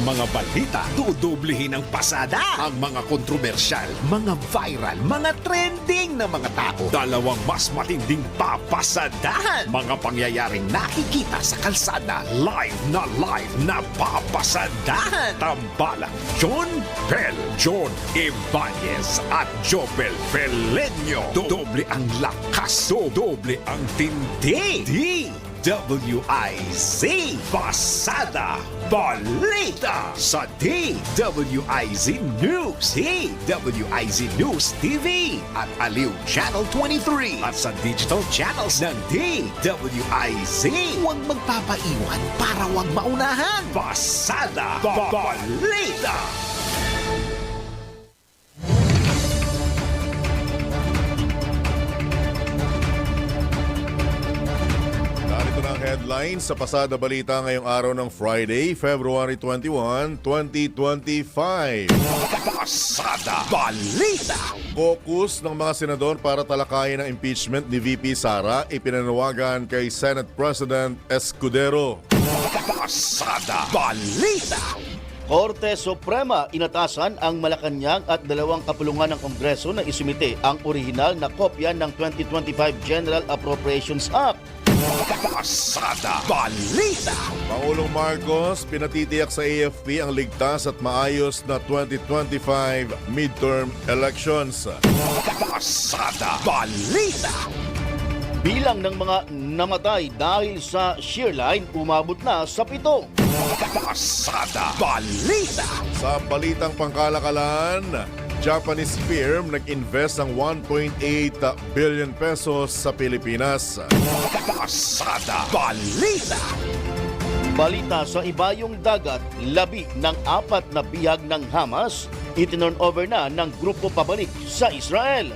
Mga balita, dudublihin ang pasada. Ang mga kontrobersyal, mga viral, mga trending na mga tao. Dalawang mas matinding papasadahan. Mga pangyayaring nakikita sa kalsada. Live na papasadahan. Tambalang John Bell, John Ibanez at Jobel Pelenyo. Doble ang lakas, doble ang tindi. DWIZ Pasada Balita sa DWIZ News, DWIZ News TV at Aliw Channel 23 at sa digital channels ng DWIZ. Huwag magpapaiwan para huwag maunahan. Pasada Balita. Headlines sa Pasada Balita ngayong araw ng Friday, February 21, 2025. Pasada Balita. Focus ng mga senador para talakayin ang impeachment ni VP Sara ipinanawagan kay Senate President Escudero. Pasada Balita. Korte Suprema inatasan ang Malacanang at dalawang kapulungan ng Kongreso na isumite ang orihinal na kopya ng 2025 General Appropriations Act. Pasada Balita. Pangulong Marcos pinatitiyak sa AFP ang ligtas at maayos na 2025 midterm elections. Pasada Balita. Bilang ng mga namatay dahil sa shearline umabot na sa 7. Pasada Balita. Sa balitang pangkalakalan, Japanese firm nag-invest ng 1.8 billion pesos sa Pilipinas. Pasada Balita. Balita sa ibayong dagat, labi ng 4 na bihag ng Hamas, itinurn over na ng grupo pabalik sa Israel.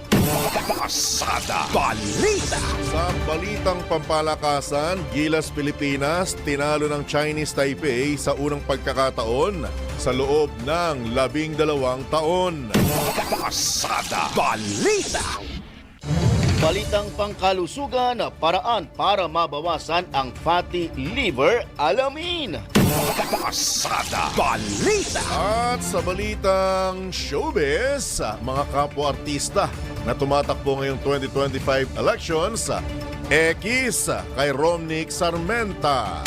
Pasada Balita. Sa balitang pampalakasan, Gilas Pilipinas tinalo ng Chinese Taipei sa unang pagkakataon sa loob ng 12 taon. Pasada Balita. Balitang pangkalusugan, paraan para mabawasan ang fatty liver, alamin. Pasada Balita. At sa balitang showbiz, mga kapwa-artista na tumatakbo ngayong 2025 elections, Ekis kay Romnick Sarmenta.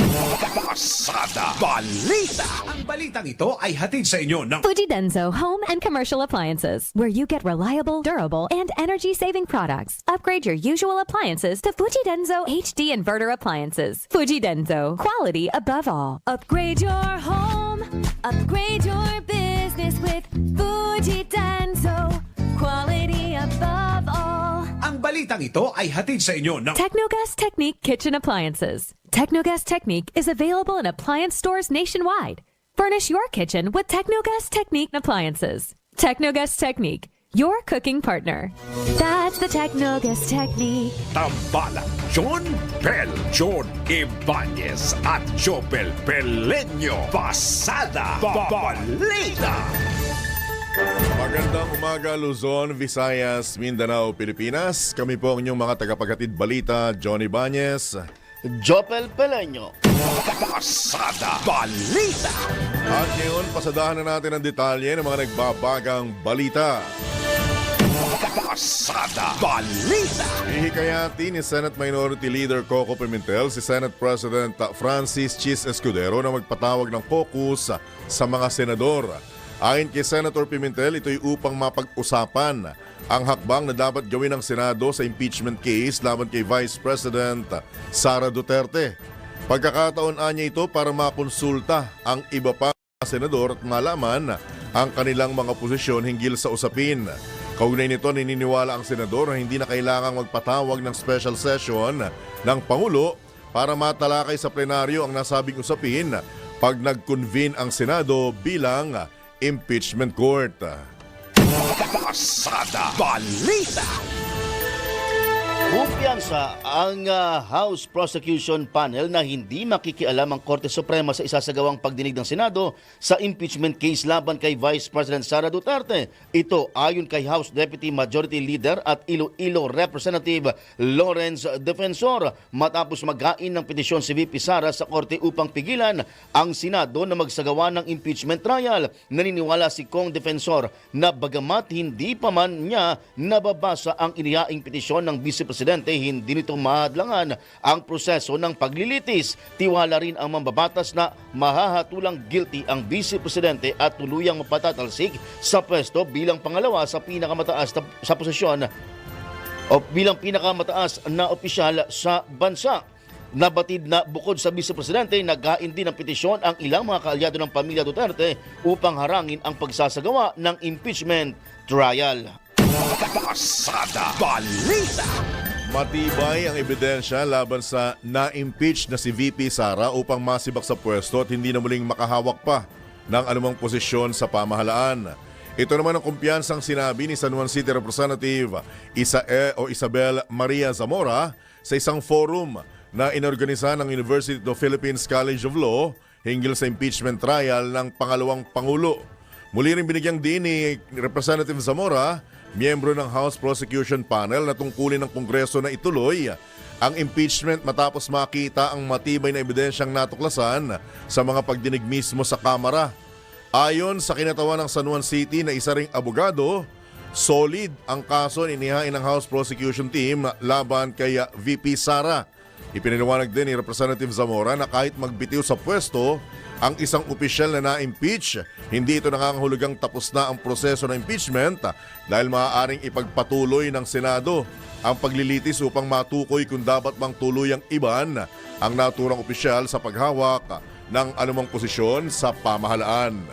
Pasada Balita. Ang balitang ito ay hatid sa inyo ng Fujidenzo Home and Commercial Appliances, where you get reliable, durable, and energy-saving products. Upgrade your usual appliances to Fujidenzo HD Inverter Appliances. Fujidenzo, quality above all. Upgrade your home, upgrade your business with Fujidenzo, quality above all. Ang balitang ito ay hatid sa inyo ng Technogas Technique Kitchen Appliances. Technogas Technique is available in appliance stores nationwide. Furnish your kitchen with Technogas Technique appliances. Technogas Technique, your cooking partner. That's the Technogas Technique. Tambalang John Bell, John Ibanez at Jobel Pelenyo. Pasada Balita. Magandang umaga Luzon, Visayas, Mindanao, Pilipinas. Kami po ang inyong mga tagapaghatid balita, Johnny Ibanez. Jopel Pelenyo. Pasada Balita. At ngayon, pasadahan na natin ang detalye ng mga nagbabagang balita. Pasada Balita. Ihikayati ni Senate Minority Leader Coco Pimentel si Senate President Francis Chis Escudero na magpatawag ng caucus sa mga senador. Ayon kay Senator Pimentel, ito'y upang mapag-usapan ang hakbang na dapat gawin ng Senado sa impeachment case laban kay Vice President Sara Duterte. Pagkakataon niya ito para makonsulta ang iba pa senador at malaman ang kanilang mga posisyon hinggil sa usapin. Kaugnay nito, nininiwala ang senador na hindi na kailangang magpatawag ng special session ng Pangulo para matalakay sa plenaryo ang nasabing usapin pag nag-convene ang Senado bilang impeachment court. Pasada Balita. Kumpiyansa ang House Prosecution Panel na hindi makikialam ang Korte Suprema sa isasagawang pagdinig ng Senado sa impeachment case laban kay Vice President Sara Duterte. Ito ayon kay House Deputy Majority Leader at Iloilo Representative Lawrence Defensor matapos maghain ng petisyon si VP Sara sa Korte upang pigilan ang Senado na magsagawa ng impeachment trial. Naniniwala si Kong Defensor na bagamat hindi pa man niya nababasa ang inihaing petisyon ng Vice Presidente, hindi nito mahadlangan ang proseso ng paglilitis. Tiwala rin ang mambabatas na mahahatulang guilty ang Vice Presidente at tuluyang mapatatalsik sa pwesto bilang pangalawa sa pinakamataas sa posisyon o bilang pinakamataas na opisyal sa bansa. Nabatid na bukod sa Vice Presidente, naghain din ng petisyon ang ilang mga kaalyado ng pamilya Duterte upang harangin ang pagsasagawa ng impeachment trial. Pasada Balita. Matibay ang ebidensya laban sa na-impeach na si VP Sara upang masibak sa pwesto at hindi na muling makahawak pa ng anumang posisyon sa pamahalaan. Ito naman ang kumpiyansang sinabi ni San Juan City Representative Isabel Maria Zamora sa isang forum na inorganisa ng University of the Philippines College of Law hinggil sa impeachment trial ng pangalawang Pangulo. Muli rin binigyang din ni Representative Zamora, miyembro ng House Prosecution Panel, na tungkulin ng Kongreso na ituloy ang impeachment matapos makita ang matibay na ebidensyang natuklasan sa mga pagdinig mismo sa Kamara. Ayon sa kinatawan ng San Juan City na isa ring abogado, solid ang kaso na inihain ng House Prosecution Team laban kay VP Sara. Ipinaliwanag din ni Representative Zamora na kahit magbitiw sa pwesto ang isang opisyal na na-impeach, hindi ito nangangahulugang tapos na ang proseso ng impeachment dahil maaaring ipagpatuloy ng Senado ang paglilitis upang matukoy kung dapat bang tuluyang iban ang naturang opisyal sa paghawak ng anumang posisyon sa pamahalaan.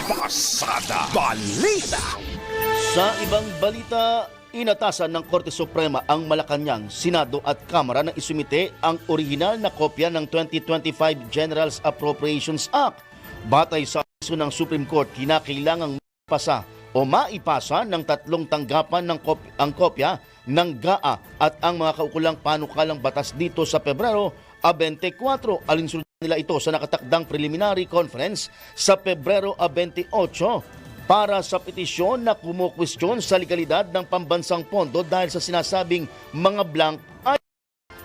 Pasada Balita. Sa ibang balita, inatasan ng Korte Suprema ang Malacanang, Senado at Kamara na isumite ang orihinal na kopya ng 2025 General's Appropriations Act. Batay sa aviso ng Supreme Court, kinakailangang maipasa ng tatlong tanggapan ng ang kopya ng GAA at ang mga kaukulang panukalang batas dito sa Pebrero 24. Alinsunod nila ito sa nakatakdang preliminary conference sa Pebrero 28 para sa petisyon na kumukwestiyon sa legalidad ng pambansang pondo dahil sa sinasabing mga blank ay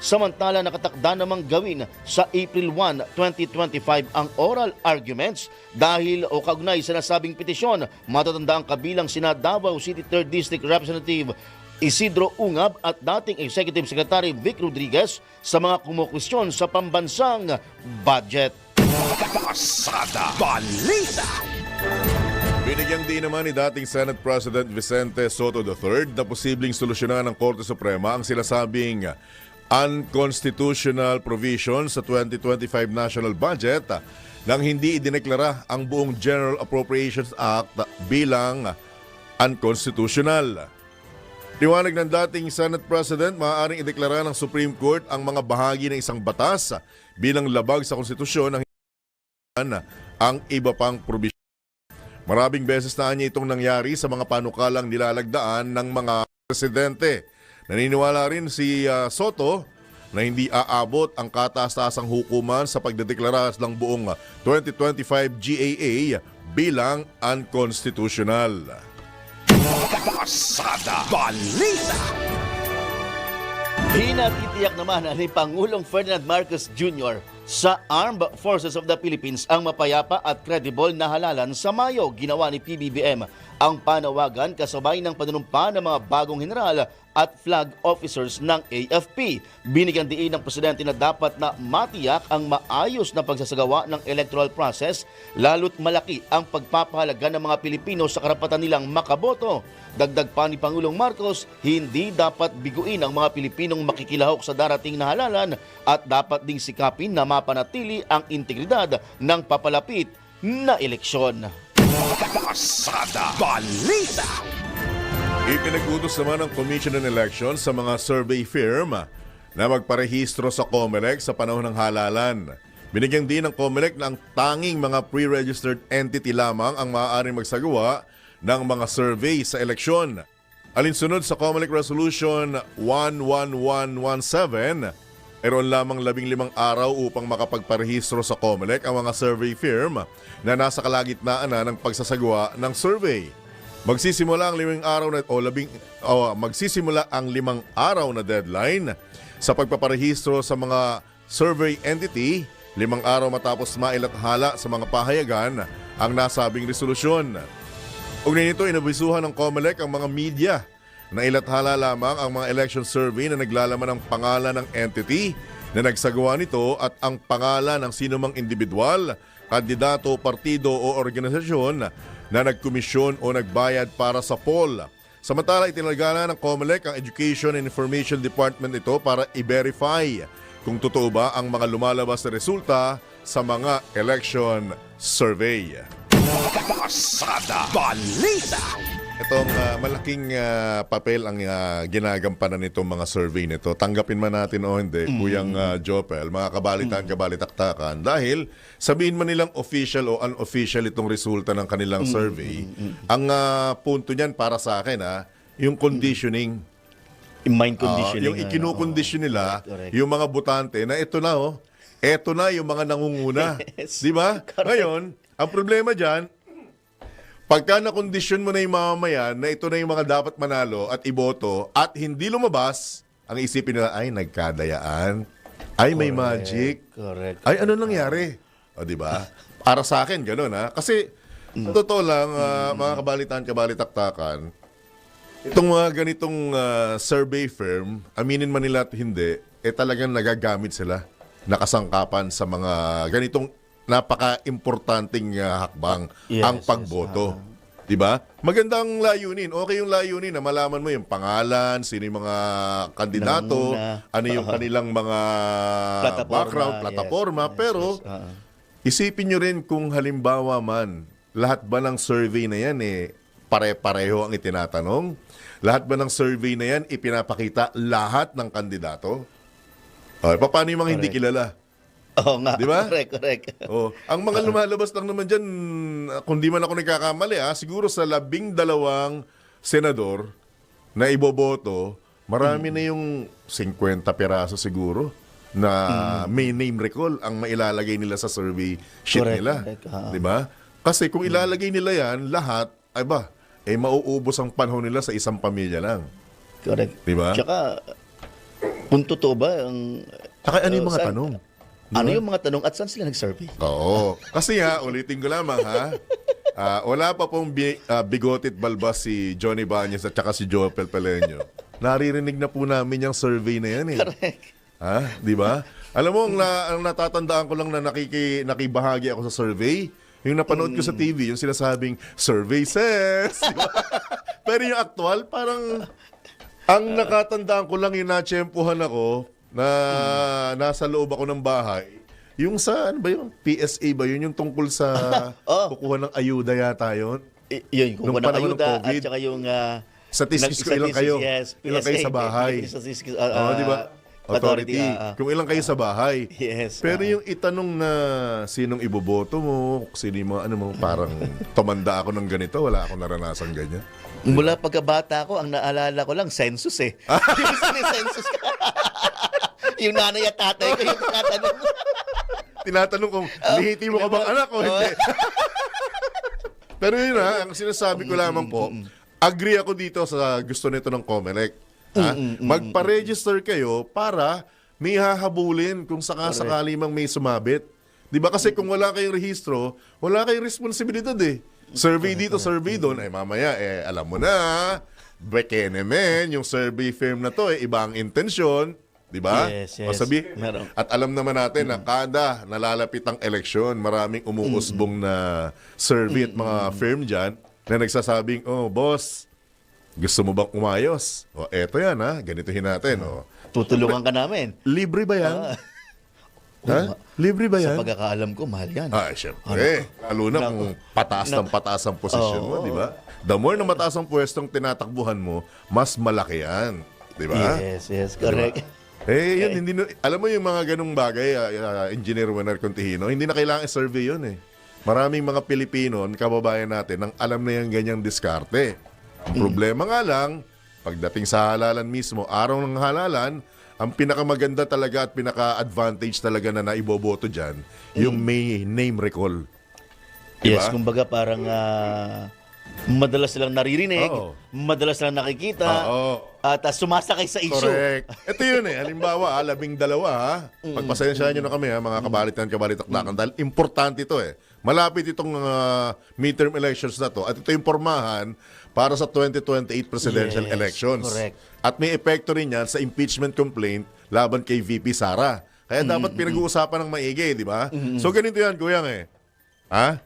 samantala nakatakda namang gawin sa April 1, 2025 ang oral arguments dahil o kaugnay sa nasabing petisyon. Matatanda ang kabilang sina Davao City 3rd District Representative Isidro Ungab at dating Executive Secretary Vic Rodriguez sa mga kumukwestiyon sa pambansang budget. Pasada Balita. Binigyang din naman ni dating Senate President Vicente Soto III na posibleng solusyonan ng Korte Suprema ang sinasabing unconstitutional provision sa 2025 national budget nang hindi idineklara ang buong General Appropriations Act bilang unconstitutional. Liwanag ng dating Senate President, maaaring ideklara ng Supreme Court ang mga bahagi ng isang batas bilang labag sa konstitusyon ng ang iba pang probisyon. Maraming beses na niya itong nangyari sa mga panukalang nilalagdaan ng mga presidente. Naniniwala rin si Soto na hindi aabot ang kataas-taasang hukuman sa pagdedeklara ng buong 2025 GAA bilang unconstitutional. Pasada Balita. Hinatitiyak naman ni Pangulong Ferdinand Marcos Jr. sa Armed Forces of the Philippines ang mapayapa at credible na halalan sa Mayo. Ginawa ni PBBM ang panawagan kasabay ng panunumpa ng mga bagong general at flag officers ng AFP. Binigyan diin ng presidente na dapat na matiyak ang maayos na pagsasagawa ng electoral process, lalo't malaki ang pagpapahalaga ng mga Pilipino sa karapatan nilang makaboto. Dagdag pa ni Pangulong Marcos, hindi dapat biguin ang mga Pilipinong makikilahok sa darating na halalan at dapat ding sikapin na mapanatili ang integridad ng papalapit na eleksyon. Pasada Balita. Ipinag-utos naman ng Commission on Elections sa mga survey firm na magparehistro sa COMELEC sa panahon ng halalan. Binigyan din ng COMELEC na ang tanging mga pre-registered entity lamang ang maaaring magsagawa ng mga survey sa eleksyon. Alinsunod sa COMELEC Resolution 11117, meron lamang 15 araw upang makapagparehistro sa COMELEC ang mga survey firm na nasa kalagitnaan na ng pagsasagawa ng survey. Magsisimula ang 5 araw na magsisimula ang 5 araw na deadline sa pagpaparehistro sa mga survey entity, 5 araw matapos mailathala sa mga pahayagan ang nasabing resolusyon. Ugnay nito, inabisuhan ng COMELEC ang mga media na ilathala lamang ang mga election survey na naglalaman ng pangalan ng entity na nagsagawa nito at ang pangalan ng sinumang individual, kandidato, partido o organisasyon na nagkomisyon o nagbayad para sa poll. Samantala, itinalagala ng COMELEC ang Education and Information Department ito para i-verify kung totoo ba ang mga lumalabas na resulta sa mga election survey. Pasada Balita. Itong malaking papel ang ginagampanan nitong mga survey nito. Tanggapin man natin o hindi, Kuyang Jopel, mga kabalitaktakan. Dahil sabihin man nilang official o unofficial itong resulta ng kanilang survey, ang punto niyan para sa akin, yung conditioning. Mind conditioning. Yung ikinukondisyon nila, Correct. yung mga botante na ito na yung mga nangunguna. Yes. Di ba? Correct. Ngayon, ang problema dyan, pagka nakondisyon mo na yung mamamayan na ito na yung mga dapat manalo at iboto at hindi lumabas, ang isipin nila, ay, nagkadayaan. Ay, may magic. Correct. Ay, ano nangyari? O, di ba? Para sa akin, ganun, Kasi, sa totoo lang, mga kabalitaktakan, itong mga ganitong survey firm, aminin man nila at hindi, talagang nagagamit sila, nakasangkapan sa mga ganitong napaka-importanting hakbang, Yes, ang pagboto. Diba? Magandang layunin. Okay yung layunin na malaman mo yung pangalan, sino yung mga kandidato, Nangunguna. ano yung kanilang mga Plataforma, background, plataforma. yes, Pero, isipin nyo rin kung halimbawa man, lahat ba ng survey na yan pare-pareho ang itinatanong? Lahat ba ng survey na yan ipinapakita lahat ng kandidato? Paano yung mga hindi kilala? Oo nga. Di ba? Correct. Ang mga lumalabas lang naman dyan, kung di man ako nagkakamali, siguro sa 12 senador na iboboto, marami na yung 50 piraso siguro na may name recall ang mailalagay nila sa survey sheet Correct, nila. correct. Di ba? Kasi kung ilalagay nila yan, lahat, mauubos ang panahon nila sa isang pamilya lang. Correct. Di ba? Tsaka, kung totoo ba, ang... Saka ano yung mga tanong? Ano yung mga tanong at saan sila nag-survey? Oo. Kasi ulitin ko lamang wala pa pong bigotit balbas si Johnny Bañez at saka si Jopel Peleño. Naririnig na po namin yung survey na yan Correct. Di ba? Alam mo, ang natatandaan ko lang na nakibahagi ako sa survey, yung napanood ko sa TV, yung sinasabing, survey says. Diba? Pero yung actual, parang, ang nakatandaan ko lang yung natsyempohan ako, na nasa loob ako ng bahay, yung sa, ano ba yun? PSA ba yun? Yung tungkol sa kukuha ng ayuda yata yun? Yun, kung Nung ng panahon ng ayuda at COVID. saka yung... Statistics ko, ilang kayo? Yes, Ilang kayo sa bahay? Statistics, Di ba? Authority. Kung ilang kayo sa bahay. Yes. Pero yung itanong na sinong iboboto mo, sino yung mga, parang tumanda ako ng ganito, wala akong naranasan ganyan. Mula pagkabata ko, ang naalala ko lang, census Yung census ka. Yung nanay at tatay ko yung tinatanong. Tinatanong kung lihiti mo ka bang anak o hindi. Pero yun ang sinasabi ko lamang po, agree ako dito sa gusto nito ng COMELEC. Magpa-register kayo para may hahabulin kung sakasakali mang may sumabit. Di ba kasi kung wala kayong rehistro, wala kayong responsibilidad Survey dito, survey doon, mamaya, alam mo na, Bekenemen, yung survey firm na to, iba ang intensyon. Di ba? Yes. Meron. At alam naman natin na kada nalalapit ang eleksyon, maraming umuusbong na survey at mga firm dyan na nagsasabing, boss, gusto mo bang umayos? Eto yan ganituhin natin. Tutulungan ka namin. Libre ba yan? Libre ba yan? Sa pagkakaalam ko, mahal yan. Siyempre. Lalo na kung pataas ng pataas ang posisyon mo, di ba? The more na mataas ang pwestong tinatakbuhan mo, mas malaki yan. Di ba? Yes, correct. Diba? Yun, alam mo yung mga ganung bagay, Engineer Wener Contihino, hindi na kailangan survey yun Maraming mga Pilipino, kababayan natin, ang alam na yung ganyang diskarte. Ang problema nga lang, pagdating sa halalan mismo, araw ng halalan, ang pinakamaganda talaga at pinaka-advantage talaga na naiboboto dyan, yung may name recall. Diba? Yes, kumbaga parang madalas silang naririnig, Oo. madalas silang nakikita, Oo. at sumasakay sa issue. Correct. Ito yun halimbawa, 12 ha. Pagpasensyahan nyo na kami mga kabalitan-kabalitaktakan dahil importante ito Malapit itong midterm elections na to at ito yung pormahan para sa 2028 presidential Yes, elections. correct. At may epekto rin yan sa impeachment complaint laban kay VP Sara. Kaya dapat pinag-uusapan ng maigi, di ba? So ganito yan, Kuyang Ha?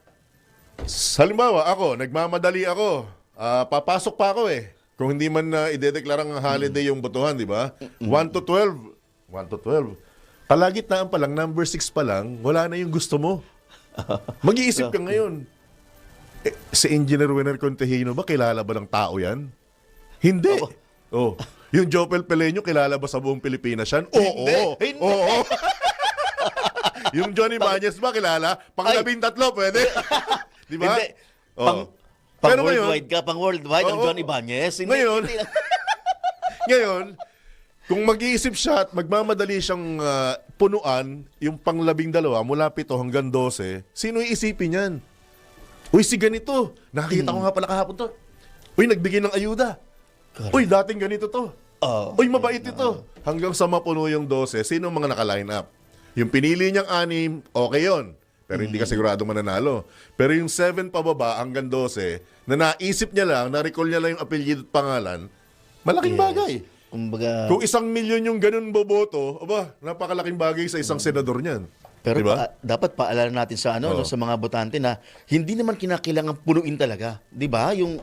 Halimbawa, ako, nagmamadali ako. Papasok pa ako Kung hindi man idedeklarang holiday yung botohan, di ba? 1 to 12. 1 to 12. Kalagitnaan pa lang, number 6 pa lang, wala na yung gusto mo. Mag-iisip ka ngayon. Si Engineer Winner Contehino ba, kilala ba ng tao yan? Hindi. Oh. Yung Jopel Peleño, kilala ba sa buong Pilipinas yan? Oo. Hindi. Oo. Yung Johnny Bañez ba, kilala? Pang-13 pwede? Di ba? Hindi. Oh. Pang Pero ngayon- worldwide ka, pang worldwide ang Oo. Johnny Bañez. Hindi, Ngayon- hindi lang. Ngayon, kung mag-iisip siya at magmamadali siyang punuan yung pang-12 mula 7 hanggang 12, sino iisipin yan? Uy, si ganito. Nakakita ko nga pala kahapon to. Uy, nagbigay ng ayuda. Uy, dating ganito to. Uy, mabait ito. Hanggang sa mapuno yung 12, sino ang mga naka-line up? Yung pinili niyang 6, okay yon. Pero hindi ka sigurado mananalo. Pero yung 7 pababa hanggang 12, na naisip niya lang, na-recall niya lang yung apelyido at pangalan, malaking bagay. Kumbaga, Kung 1,000,000 yung ganun boboto, aba, napakalaking bagay sa isang senador niyan. pero Diba? dapat paalala natin sa no, sa mga botante na hindi naman kinakailangan punuin talaga, 'di ba? Yung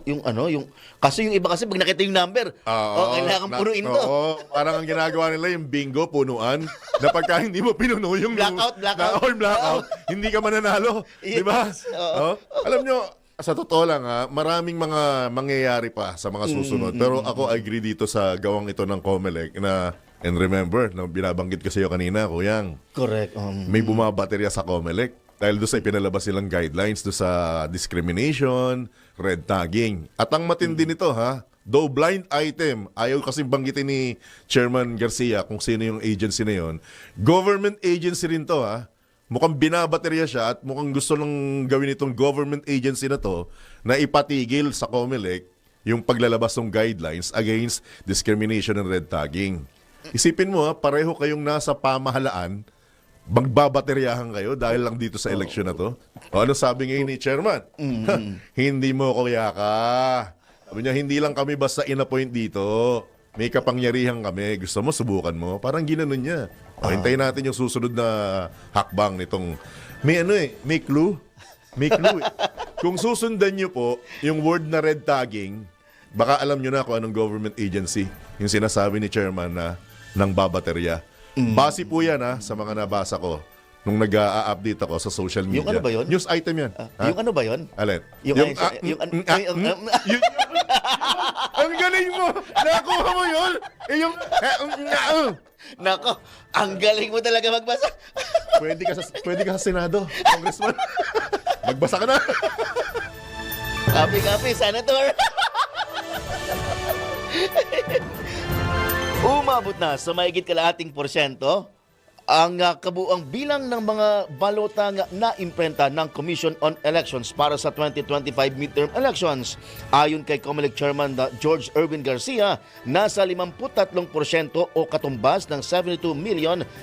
kasi yung iba kasi pag nakita yung number, kailangan punuin to. Oo, parang ang ginagawa nila yung bingo, punuan, na pagka hindi mo pinuno yung Blackout. blackout, hindi ka mananalo. Di ba? Yes, oo. Alam nyo, sa totoo lang maraming mga mangyayari pa sa mga susunod. Pero ako agree dito sa gawang ito ng COMELEC na, and remember, na binabanggit ko sa iyo kanina, Kuyang, Correct. may bumabaterya sa COMELEC dahil doon sa ipinalabas nilang guidelines doon sa discrimination, red tagging. At ang matindi nito though blind item, ayaw kasi banggitin ni Chairman Garcia kung sino yung agency na yon. Government agency rin to Mukhang binabaterya siya at mukhang gusto nang gawin itong government agency na to na ipatigil sa COMELEC yung paglalabas ng guidelines against discrimination and red tagging. Isipin mo pareho kayong nasa pamahalaan, magbabateryahan kayo dahil lang dito sa eleksyon na to. Ano sabi ngayon ni Chairman? Hindi mo ko yaka. Sabi niya, hindi lang kami basta in-appoint dito. May kapangyarihan kami. Gusto mo, subukan mo. Parang ginanon niya. Hintayin natin yung susunod na hakbang nitong... May may clue. May clue. Kung susundan niyo po yung word na red tagging, baka alam niyo na kung anong government agency yung sinasabi ni Chairman na ng babaterya. Base po yan sa mga nabasa ko nung nag-a-update ako sa social media. Yung ano ba yun? News item yan. Yung ano ba yun? Alin? Ang galing mo! Nakuha mo yun! Nako, ang galing mo talaga magbasa. Pwede ka sa Senado, Congressman. Magbasa ka na. Copy, Senator. Umabot na sa mahigit kalahating porsyento ang kabuang bilang ng mga balota na imprenta ng Commission on Elections para sa 2025 midterm elections. Ayon kay COMELEC Chairman George Erwin Garcia, nasa 53% o katumbas ng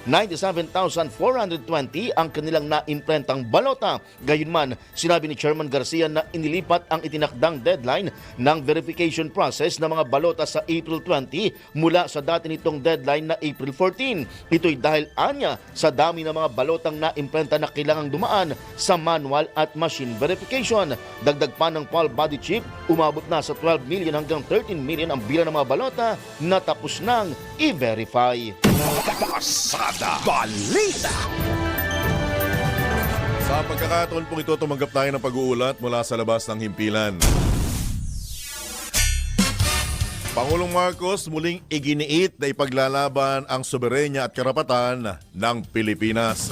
72,097,420 ang kanilang naimprentang balota. Gayunman, sinabi ni Chairman Garcia na inilipat ang itinakdang deadline ng verification process ng mga balota sa April 20 mula sa dati nitong deadline na April 14. Ito'y dahil niya sa dami ng mga balotang naimprenta na kailangang dumaan sa manual at machine verification. Dagdag pa ng PAL Body Chip, umabot na sa 12 million hanggang 13 million ang bilang ng mga balota na tapos nang i-verify. Pasada Balita. Sa pagkakataon pong ito, tumanggap tayo ng pag-uulat mula sa labas ng himpilan. Pangulong Marcos muling iginiit na ipaglalaban ang soberenya at karapatan ng Pilipinas.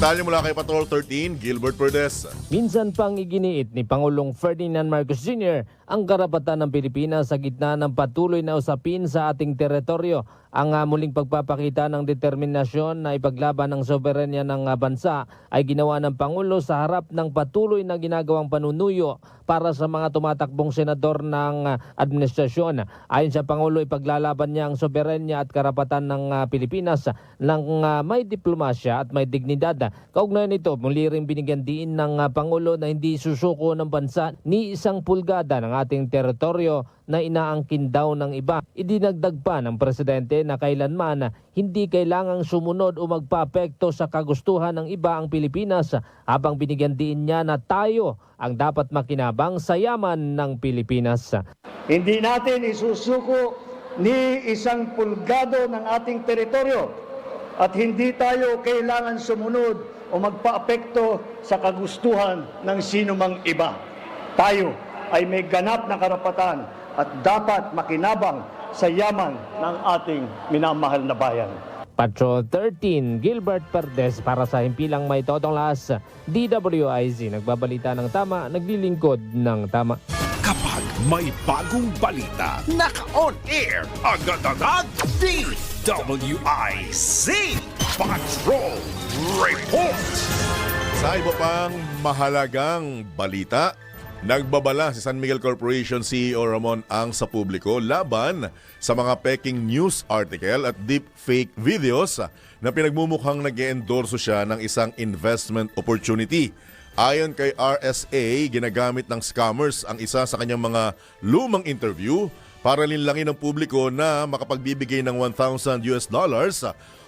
Detalye mula kay Patrol 13, Gilbert Perdes. Minsan pang iginiit ni Pangulong Ferdinand Marcos Jr. ang karapatan ng Pilipinas sa gitna ng patuloy na usapin sa ating teritoryo. Ang muling pagpapakita ng determinasyon na ipaglaban ng soberenya ng bansa ay ginawa ng Pangulo sa harap ng patuloy na ginagawang panunuyo para sa mga tumatakbong senador ng administrasyon. Ayon sa Pangulo, ipaglalaban niya ang soberenya at karapatan ng Pilipinas ng may diplomasya at may dignidad. Kaugnay nito, muli rin binigyan diin ng Pangulo na hindi susuko ng bansa ni isang pulgada ng ating teritoryo na inaangkin daw ng iba. Idinagdag pa ng Presidente na kailanman hindi kailangang sumunod o magpaapekto sa kagustuhan ng iba ang Pilipinas, habang binigyan din niya na tayo ang dapat makinabang sa yaman ng Pilipinas. Hindi natin isusuko ni isang pulgado ng ating teritoryo at hindi tayo kailangan sumunod o magpaapekto sa kagustuhan ng sinumang iba. Tayo ay may ganap na karapatan at dapat makinabang sa yaman ng ating minamahal na bayan. Patrol 13, Gilbert Perdes para sa Himpilang May Totong Lakas, DWIZ. Nagbabalita ng tama, naglilingkod ng tama. Kapag may bagong balita, naka-on air, agad-agad, DWIZ Patrol Report. Sa iba pang mahalagang balita, nagbabala si San Miguel Corporation CEO Ramon Ang sa publiko laban sa mga peking news article at deep fake videos na pinagmumukhang nag-endorso siya ng isang investment opportunity. Ayon kay RSA, ginagamit ng scammers ang isa sa kanyang mga lumang interview para linlangin ng publiko na makapagbibigay ng $1,000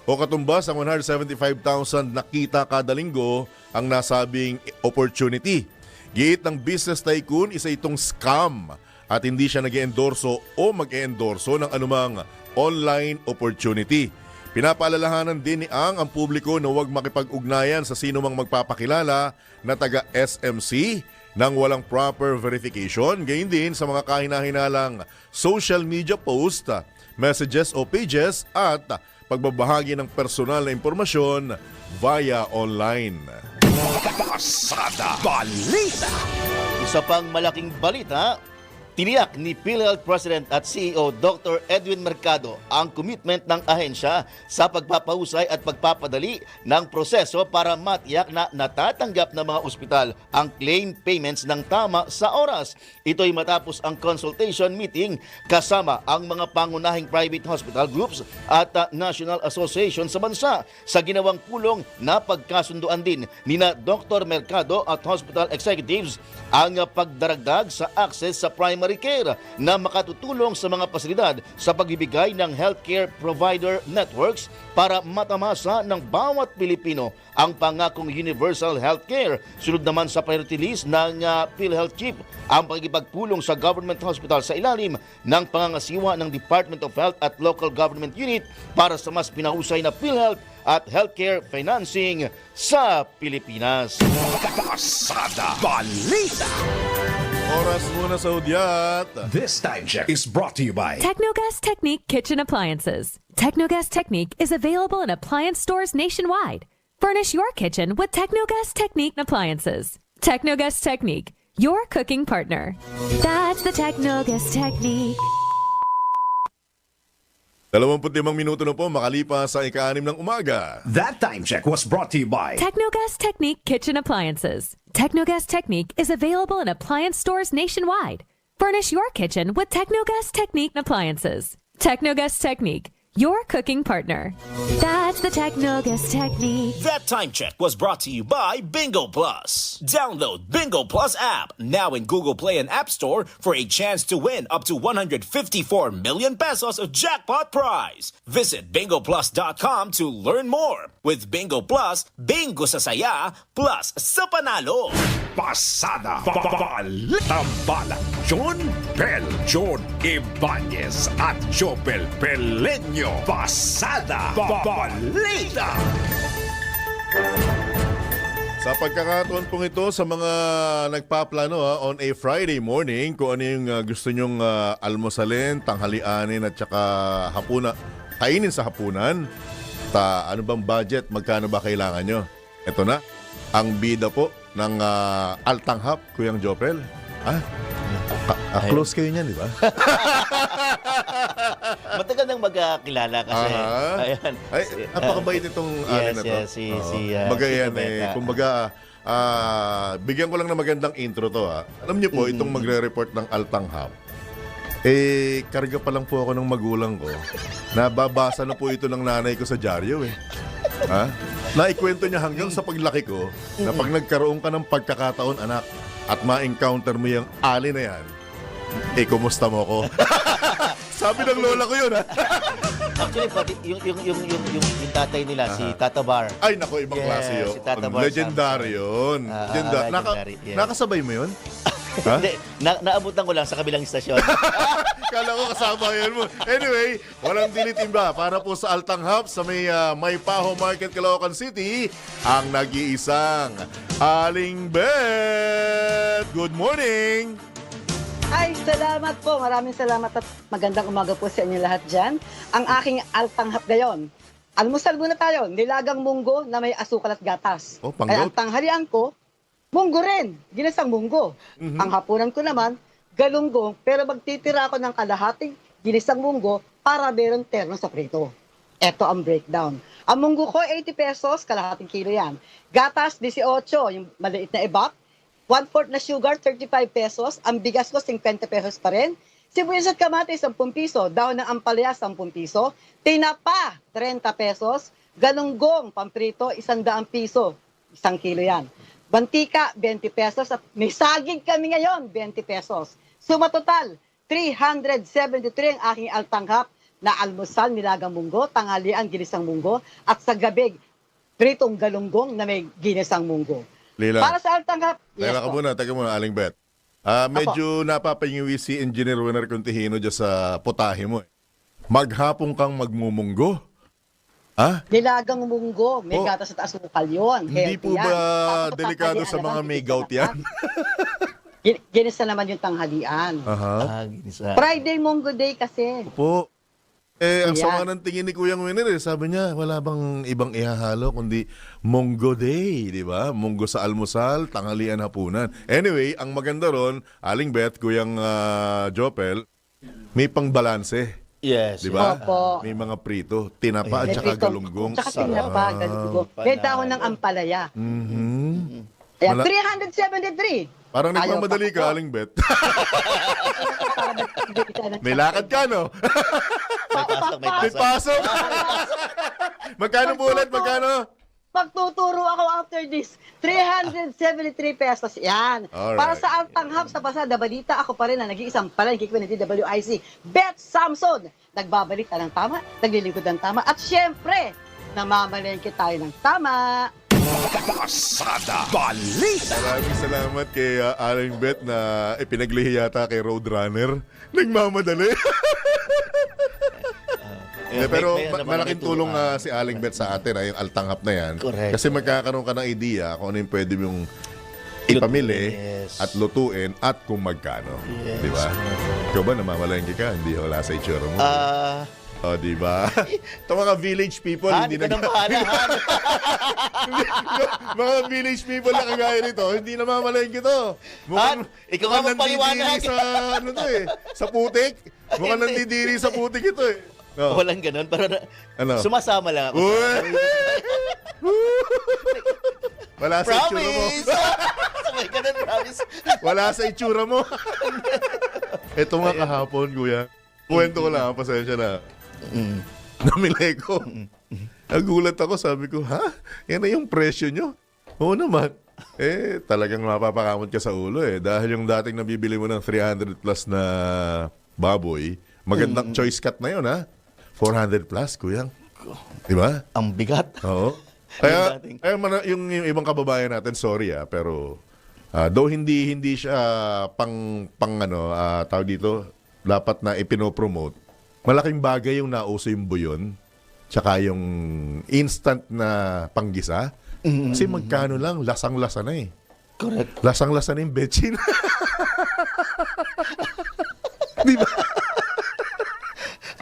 o katumbas ang 175,000 na kita kada linggo ang nasabing opportunity. Giit ng business tycoon, isa itong scam at hindi siya nag-endorso o mag-endorso ng anumang online opportunity. Pinapaalalahanan din ni ang publiko na huwag makipag-ugnayan sa sino mang magpapakilala na taga SMC nang walang proper verification. Gayon din sa mga kahinahinalang social media post, messages o pages at pagbabahagi ng personal na impormasyon via online. Pasada Balita. Isa pang malaking balita, tiniyak ni PhilHealth President at CEO Dr. Edwin Mercado ang commitment ng ahensya sa pagpapahusay at pagpapadali ng proseso para matiyak na natatanggap ng mga ospital ang claim payments ng tama sa oras. Ito'y matapos ang consultation meeting kasama ang mga pangunahing private hospital groups at national association sa bansa. Sa ginawang pulong na pagkasunduan din nina Dr. Mercado at hospital executives ang pagdaragdag sa access sa primary care na makatutulong sa mga pasilidad sa pagbibigay ng healthcare provider networks para matamasa ng bawat Pilipino ang pangakong universal healthcare. Sunod naman sa priority list ng PhilHealth Chief ang pagkikipagpulong sa government hospital sa ilalim ng pangangasiwa ng Department of Health at local government unit para sa mas pinahusay na PhilHealth at healthcare financing sa Pilipinas. Pasada Balita. Oras muna sa hudyat. This time check is brought to you by Technogas Technique Kitchen Appliances. Technogas Technique is available in appliance stores nationwide. Furnish your kitchen with Technogas Technique appliances. Technogas Technique, your cooking partner. That's the Technogas Technique. 25 minuto na po makalipas sa ika-6 ng umaga. That time check was brought to you by Technogas Technique Kitchen Appliances. Technogas Technique is available in appliance stores nationwide. Furnish your kitchen with Technogas Technique appliances. Technogas Technique, your cooking partner. That's the Technogas Technique. That time check was brought to you by Bingo Plus. Download Bingo Plus app now in Google Play and App Store for a chance to win up to 154 million pesos of jackpot prize. Visit bingoplus.com to learn more. With Bingo Plus, bingo sa saya plus sa panalo. Pasada Balita. Tambala John Bell, John Ibanez at Jobel Pelenyo. Pasada Balita. Sa pagkakataon pong ito sa mga nagpaplano on a Friday morning kung ano yung gusto nyong almusalin, tanghalianin at saka kainin sa hapunan, ano bang budget, magkano ba kailangan nyo? Ito na, ang bida po ng Altanghap, Kuyang Jopel. Close kayo niyan, di ba? Matagal nang magkakilala kasi. Ayan. Ay, napakabait itong alin na to. Yes, si Magayan Tita Becca. kumbaga, bigyan ko lang ng magandang intro to ha. Alam niyo po, itong magre-report ng Altanghap, karga pa lang po ako ng magulang ko. Nababasa na po ito ng nanay ko sa dyaryo eh. Ha? Naikwento niya hanggang sa paglaki ko na pag nagkaroon ka ng pagkakataon, anak, at ma-encounter mo yung ali na yan, kumusta mo ko? Sabi ng lola ko yun, ha? Actually, pati yung tatay nila, si Tata Bar. Ay, nako, ibang Yes, klase yun. si Tata Bar Legendary yun. legendary, yes. Nakasabay mo yun? Ha? Hindi, naabutan ko lang sa kabilang istasyon. Kala ko kasama yan mo. Anyway, walang dinitimba para po sa Altanghap sa may Paho Market, Caloocan City, ang nag-iisang Aling Bet. Good morning! Ay, salamat po. Maraming salamat at magandang umaga po sa inyo lahat dyan. Ang aking Altanghap ngayon. Almusal muna tayo. Nilagang munggo na may asukal at gatas. Oh, panggot. Ay, ang tanghalian ko, munggo rin. Ginisang munggo. Ang hapunan ko naman, galunggong. Pero magtitira ako ng kalahating ginisang munggo para meron terno sa prito. Ito ang breakdown. Ang munggo ko, 80 pesos, kalahating kilo yan. Gatas, 18, yung maliit na ebak. 1/4 na sugar, 35 pesos. Ang bigas ko, 50 pesos pa rin. Sibuyas at kamatis, 10 piso. Dahon ng ampalaya, 10 piso. Tinapa, 30 pesos. Galunggong, pamprito, 100 piso. 1 kilo yan. Bantika, 20 pesos. At may saging kami ngayon, 20 pesos. Suma total, 373 ang aking Altanghap na almusal, nilagang munggo, tanghalian, ginisang munggo. At sa gabi, pritong galunggong na may ginisang munggo. Lila. Para sa Altanghap, yes Teka po. muna, Aling Bet. Medyo napapangiwi si Engineer Winner Contihino dyan sa putahe mo. Maghapon kang magmumunggo? Ha? Nilagang munggo, may Oh. gatas at asukal yun. Hindi Healthy po yan. ba Tapos delikado tanghalian sa mga naman, may ginisa gout yan? naman. Ginisa naman yung tanghalian. Aha. Ginisa. Friday Munggo Day kasi. Po. Ang Ayan. sama ng tingin ni Kuyang Winner, sabi niya, wala bang ibang ihahalo kundi Munggo Day, di ba? Munggo sa almusal, tanghalian, hapunan. Anyway, ang maganda ron, Aling Bet, Kuyang Jopel, may pangbalanse, Yes. di ba? Opo. May mga prito, tinapa at May saka prito. galunggong. Tsaka tinapa, galunggong. May dahon ng ampalaya. Mhm. Ayan, Wala- 373. Parang Ayaw nagmamadali pa ka, ako. Aling Bet. Para magbibigay ka ng May lakad ka, no? May pasok, may May pasok. pasok! Magkano po ulit? Magkano? Pagtuturo ako after this, 373 pesos. Yan. Alright. Para sa Altanghap, sa Pasada Balita, ako pa rin ang nag-iisang palengke ko ng DWIC, Bet Samson. Nagbabalik ng tama, naglilingkod ng tama, at syempre, namamalengke tayo ng tama. Pasada Balita. Maraming salamat kay Aling Bet na ipinaglihi yata kay Roadrunner. Nagmamadali. Pero malaking tulong si Aling Bet sa atin, yung Altanghap na yan. Correct. Kasi magkakaroon ka ng idea kung ano yung pwede mong ipamili Yes. at lutuin at kung magkano. Yes. Di ba? Ikaw ba namamalengke ka? Hindi wala sa itsura mo. O, di ba? Ito mga village people, Hindi hindi ka nang bahala, Han. mga village people na kagaya nito, hindi namamalengke to. Han, ikaw nga magpaliwanag. nandidiri sa, ano to eh, sa putik. Mukhang nandidiri sa putik ito eh. No. Walang ganun, pero Ano? sumasama lang ako. Uy! Wala sa itsura mo. Promise! Sabay ganun, promise. Wala sa itsura mo. Ito nga kahapon, kuya. Kwento ko lang, pasensya na. Namili ko. Nagulat ako, sabi ko, ha? Yan na yung presyo nyo? Oo naman. Talagang mapapakamot ka sa ulo eh. Dahil yung dating nabibili mo ng 300 plus na baboy, magandang choice cut na yun, ha? 400 plus, kuya. Di ba? Ang bigat. Oo. Yung ibang kababayan natin, sorry pero though hindi siya pang tawag dito, dapat na ipinopromote. Malaking bagay yung nauso yung buyon, tsaka yung instant na panggisa. Kasi magkano lang, lasang-lasa na eh. Correct. Lasang-lasa na yung betchin. Di ba?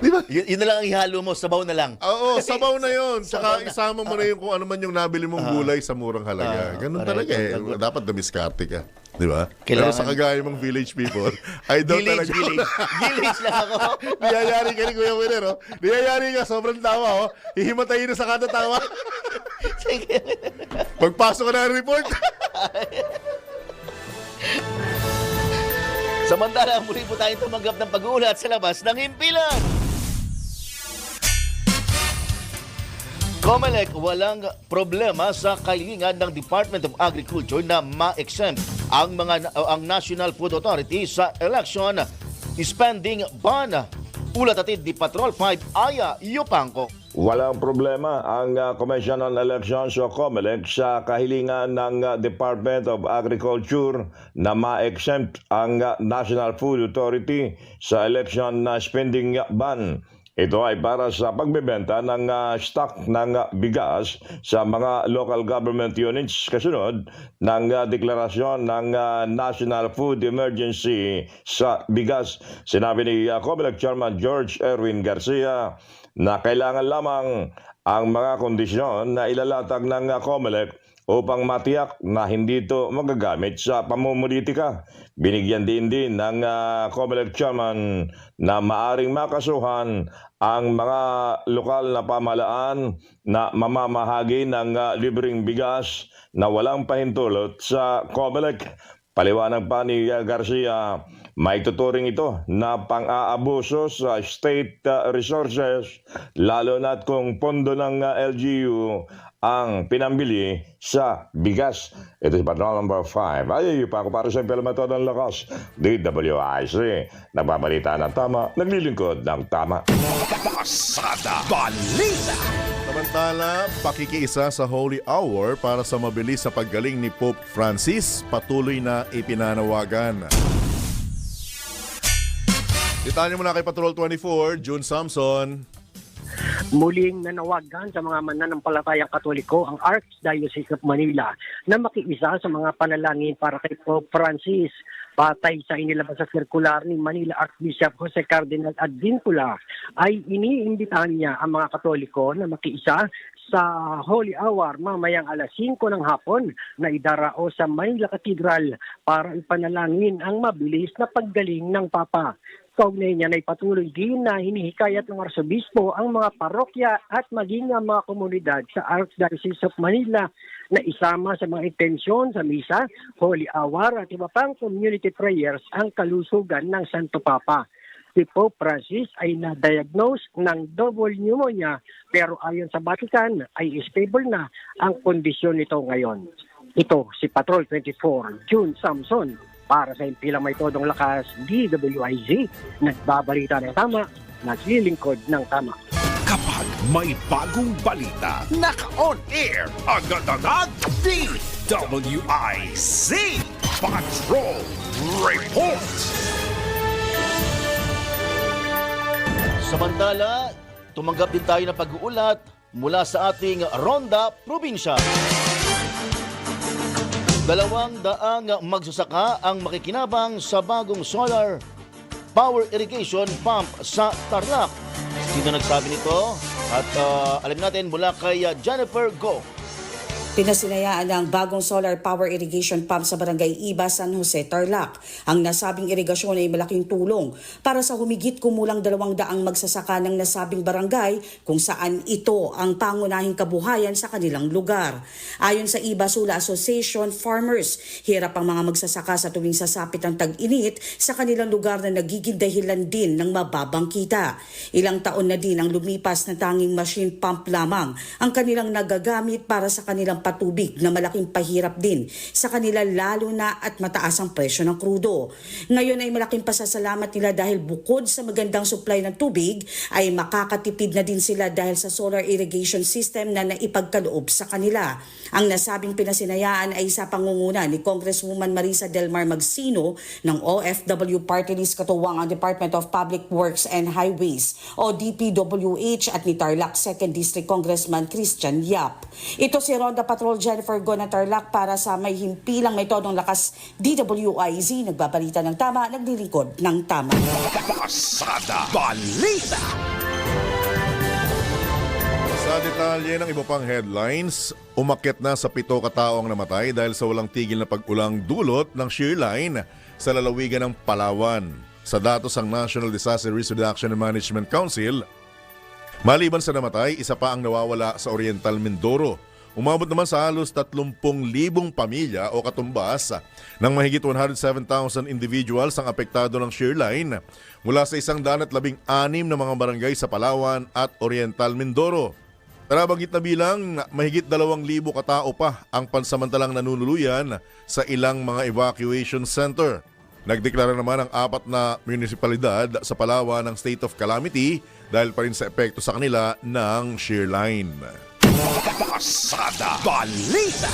Di ba? Yun na lang ang ihalo mo, sabaw na lang. Oo, sabaw na yun. Saka Sabaw na. isama mo na yung kung ano man yung nabili mong gulay sa murang halaga. Ganun correct. talaga eh. Dapat dumiskarte ka. Di ba? Pero Kailangan- sa kagaya mong village people, I don't talaga. Village lang ako. Niyayari ka ni Kuya Winner, oh. Niyayari ka, sobrang tawa, oh. Hihimatayin na sa kada tawa. Pagpasok ka na ng report. Samantala, muli po tayong tumanggap ng pag-uulat sa labas ng himpilan. COMELEC walang problema sa kahilingan ng Department of Agriculture na ma-exempt ang National Food Authority sa election spending ban. Ulat atid ni Patrol 5 Aya Yupangco. Walang problema ang Commission on Elections o COMELEC sa kahilingan ng Department of Agriculture na ma-exempt ang National Food Authority sa election spending ban. Ito ay para sa pagbebenta ng stock ng bigas sa mga local government units kasunod ng deklarasyon ng National Food Emergency sa bigas. Sinabi ni COMELEC Chairman George Erwin Garcia na kailangan lamang ang mga kondisyon na ilalatag ng COMELEC upang matiyak na hindi ito magagamit sa pamumulitika. Binigyan din ng COMELEC Chairman na maaring makasuhan ang mga lokal na pamahalaan na mamamahagi ng libreng bigas na walang pahintulot sa COMELEC. Paliwanag pa ni Garcia, may tuturing ito na pang-aabuso sa state resources, lalo na't kung pondo ng LGU ang pinambili sa bigas. Ito si Patrol number 5. Ay, pa ako para sa implemento ng lakas. DWIC. Nagbabalita ng tama, naglilingkod ng tama. Pasada Balita. Samantala, pakikiisa sa Holy Hour para sa mabilis sa paggaling ni Pope Francis, patuloy na ipinanawagan. Detalye muna kay Patrol 24, June Samson. Muling nanawagan sa mga mananampalatayang Katoliko ang Archdiocese of Manila na makiisa sa mga panalangin para kay Pope Francis. Batay sa inilabas sa sirkular ni Manila Archbishop Jose Cardinal Advincula, ay iniimbitahan niya ang mga Katoliko na makiisa sa Holy Hour mamayang alas 5 ng hapon na idarao sa Manila Cathedral para ipanalangin ang mabilis na paggaling ng Papa. Kaugnay niya ay patuloy din na hinihikayat ng Arsobispo ang mga parokya at maging ang mga komunidad sa Archdiocese of Manila na isama sa mga intensyon sa misa, Holy Hour at iba pang community prayers ang kalusugan ng Santo Papa. Si Pope Francis ay na-diagnose ng double pneumonia pero ayon sa Vatican ay stable na ang kondisyon nito ngayon. Ito si Patrol 24, June Samson. Para sa impilang may todong lakas, DWIZ, nagbabalita ng tama, naglilingkod ng tama. Kapag may bagong balita, naka-on air, agad-agad, DWIZ Patrol Report. Samantala, tumanggap din tayo ng pag-uulat mula sa ating Ronda Probinsya. 200 magsasaka ang makikinabang sa bagong solar power irrigation pump sa Tarlac. Sino nagsabi nito? At alam natin mula kay Jennifer Go. Pinasinayaan ng bagong solar power irrigation pump sa Barangay Iba, San Jose, Tarlac. Ang nasabing irigasyon ay malaking tulong para sa humigit kumulang 200 magsasaka ng nasabing barangay kung saan ito ang pangunahing kabuhayan sa kanilang lugar. Ayon sa Iba Sula Association Farmers, hirap ang mga magsasaka sa tuwing sasapit ang tag-init sa kanilang lugar na nagiging dahilan din ng mababang kita. Ilang taon na din ang lumipas na tanging machine pump lamang ang kanilang nagagamit para sa kanilang patubig na malaking pahirap din sa kanila lalo na at mataas ang presyo ng krudo. Ngayon ay malaking pasasalamat nila dahil bukod sa magandang supply ng tubig ay makakatipid na din sila dahil sa solar irrigation system na naipagkaloob sa kanila. Ang nasabing pinasinayaan ay sa pangunguna ni Congresswoman Marisa Delmar Magsino ng OFW Party List katuwang ang Department of Public Works and Highways o DPWH at ni Tarlac 2nd District Congressman Christian Yap. Ito si Ronda Patrol Jennifer Go ng Tarlac para sa may himpilang may todong lakas DWIZ. Nagbabalita ng tama, naglilingkod ng tama. Pasada Balita. detalye ng iba pang headlines, umakyat na sa 7 kataong namatay dahil sa walang tigil na pag-ulang dulot ng shear line sa lalawigan ng Palawan. Sa datos ng National Disaster Risk Reduction and Management Council, maliban sa namatay, isa pa ang nawawala sa Oriental Mindoro. Umabot naman sa halos 30,000 pamilya o katumbas ng mahigit 107,000 individuals ang apektado ng shear line mula sa 116 na mga barangay sa Palawan at Oriental Mindoro. Nabanggit na bilang mahigit 2,000 katao pa ang pansamantalang nanunuluyan sa ilang mga evacuation center. Nagdeklara naman ang 4 na munisipalidad sa Palawan ng state of calamity dahil pa rin sa epekto sa kanila ng shear line. Pasada Balita.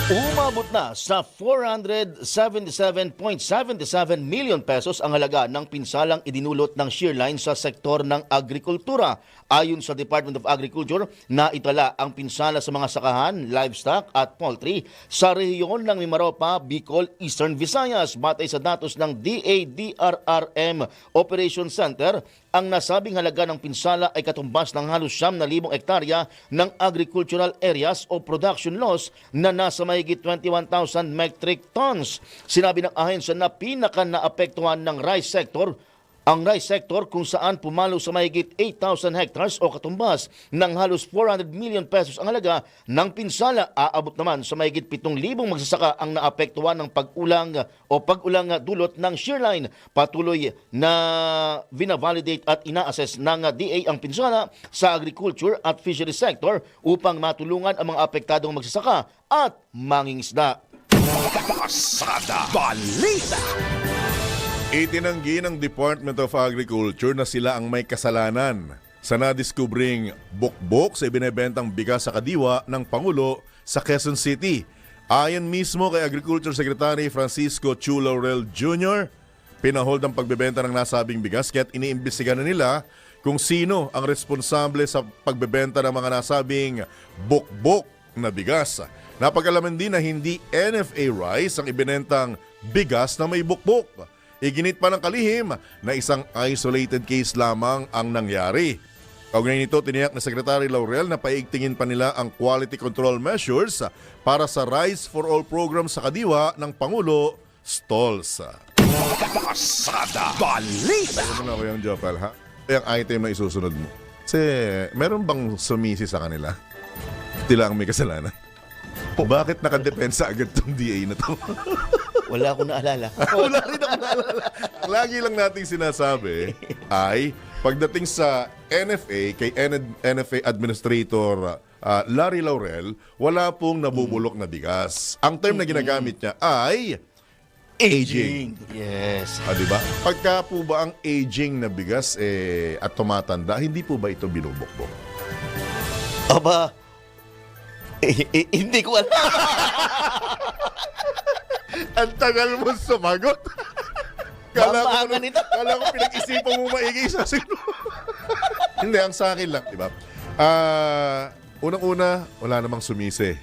Umabot na sa 477.77 million pesos ang halaga ng pinsalang idinulot ng shear line sa sektor ng agrikultura. Ayon sa Department of Agriculture, naitala ang pinsala sa mga sakahan, livestock at poultry sa rehiyon ng Mimaropa, Bicol, Eastern Visayas. Batay sa datos ng DADRRM Operation Center, ang nasabing halaga ng pinsala ay katumbas ng halos 9,000 hektarya ng agricultural areas o production loss na nasa mahigit 21,000 metric tons. Sinabi ng ahensya na pinaka-naapektuhan ng rice sector ang rice sector kung saan pumalo sa mahigit 8,000 hectares o katumbas ng halos 400 million pesos ang halaga ng pinsala. Aabot naman sa mahigit 7,000 magsasaka ang naapektuhan ng pag-ulang dulot ng shear line. Patuloy na vina-validate at ina-assess ng DA ang pinsala sa agriculture at fisheries sector upang matulungan ang mga apektadong magsasaka at mangingisda. Pasada Balita. Itinanggi ng Department of Agriculture na sila ang may kasalanan sa nadiskubring bukbok sa ibinebentang bigas sa kadiwa ng Pangulo sa Quezon City. Ayon mismo kay Agriculture Secretary Francisco Chu Laurel Jr., pinahold ang pagbebenta ng nasabing bigas kaya't iniimbestigahan na nila kung sino ang responsable sa pagbebenta ng mga nasabing bukbok na bigas. Napag-alaman din na hindi NFA rice ang ibinentang bigas na may bukbok. Iginit pa ng kalihim na isang isolated case lamang ang nangyari. Kaugnay nito, tiniyak na Secretary Laurel na paigtingin pa nila ang quality control measures para sa Rice for All program sa kadiwa ng Pangulo, STOLS. Pasada Balita. Ano na ko yung Jopal, ha? Yung item na isusunod mo. Kasi meron bang sumisi sa kanila? Sila ang may kasalanan. Bakit nakadepensa agad tong DA na to? Wala akong naalala. Wala rin ako naalala. Lagi lang nating sinasabi ay pagdating sa NFA, kay NFA Administrator Larry Laurel, wala pong nabubulok na bigas. Ang term na ginagamit niya ay aging. Yes. Diba? Pagka po ba ang aging na bigas at tumatanda, hindi po ba ito binubukbok? Aba, hindi ko alam. Ang tagal mo sumagot. Kala ko pinag-isipan mo maigi sa siguro. Hindi, ang sa akin lang, di ba? Unang-una, wala namang sumisi.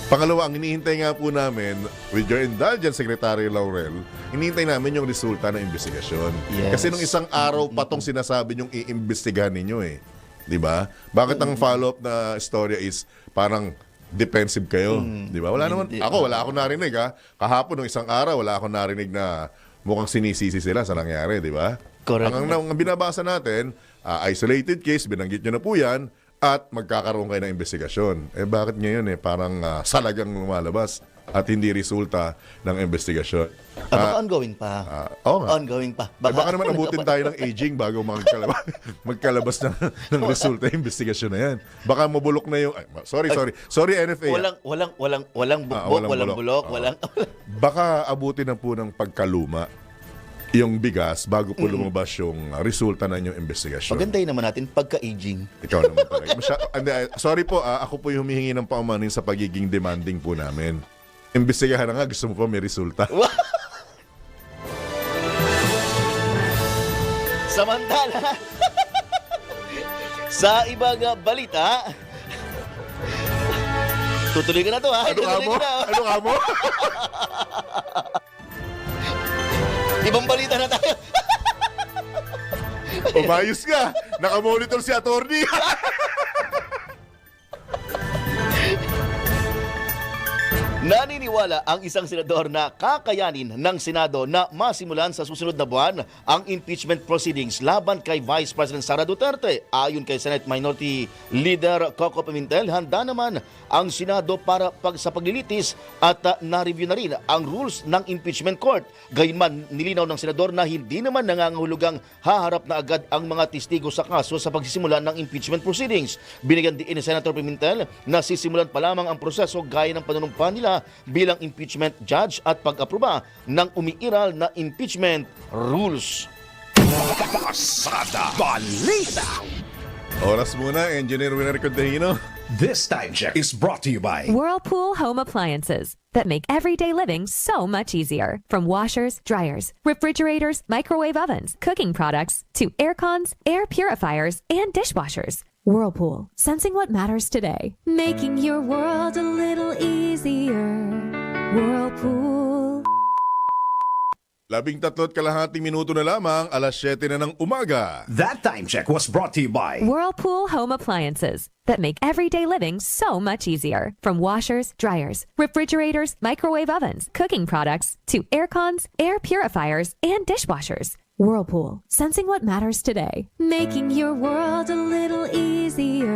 Pangalawa, ang hinihintay nga po namin, with your indulgence, Secretary Laurel, hinihintay namin yung resulta ng investigasyon. Yes. Kasi nung isang araw pa tong sinasabi nyong iimbestigahan ninyo eh. Di ba? Bakit ang follow-up na storya is parang defensive kayo, di ba? Wala akong narinig ha. Kahapon nung isang araw, wala akong narinig na mukhang sinisisi sila sa nangyari, di ba? Correct. Ang binabasa natin, isolated case, binanggit nyo na po yan, at magkakaroon kayo ng investigasyon. Bakit ngayon parang salagang lumalabas at hindi resulta ng investigasyon? Baka ongoing pa. Oo nga. Ongoing pa. Baka naman abutin tayo ng aging bago magkalabas ng resulta ng investigasyon na yan. Baka mabulok na yung... Sorry NFA. Walang bukbok, walang bulok, walang... Baka abutin na po ng pagkaluma yung bigas bago po lumabas yung resulta na yung investigasyon. Pagandahin naman natin pagka-aging. Ikaw naman talaga. Sorry po, ako po yung humihingi ng paumanin sa pagiging demanding po namin. Imbestigahan na nga, gusto mo pa may resulta. Samantala, sa ibang balita, tutuloy ka na to ha? Ano ka mo? Ibang balita na tayo. Umayos ka. Nakamonitor si attorney. Naniniwala ang isang senador na kakayanin ng Senado na masimulan sa susunod na buwan ang impeachment proceedings laban kay Vice President Sara Duterte. Ayon kay Senate Minority Leader Coco Pimentel, handa naman ang Senado para sa paglilitis at na-review na rin ang rules ng impeachment court. Gayunman, nilinaw ng senador na hindi naman nangangahulugang haharap na agad ang mga testigo sa kaso sa pagsisimula ng impeachment proceedings. Binigyan din ni Senator Pimentel na sisimulan pa lamang ang proseso gaya ng panunumpa nila bilang impeachment judge at pag-aproba ng umiiral na impeachment rules. Pasada Balita. Oras muna, Engineer Winner Contahino. This time check is brought to you by Whirlpool Home Appliances that make everyday living so much easier. From washers, dryers, refrigerators, microwave ovens, cooking products, to air cons, air purifiers, and dishwashers. Whirlpool, sensing what matters today. Making your world a little easier. Whirlpool. 13.5 minuto na lamang, alas 7 na ng umaga. That time check was brought to you by Whirlpool Home Appliances that make everyday living so much easier. From washers, dryers, refrigerators, microwave ovens, cooking products, to air cons, air purifiers, and dishwashers. Whirlpool, sensing what matters today. Making your world a little easier.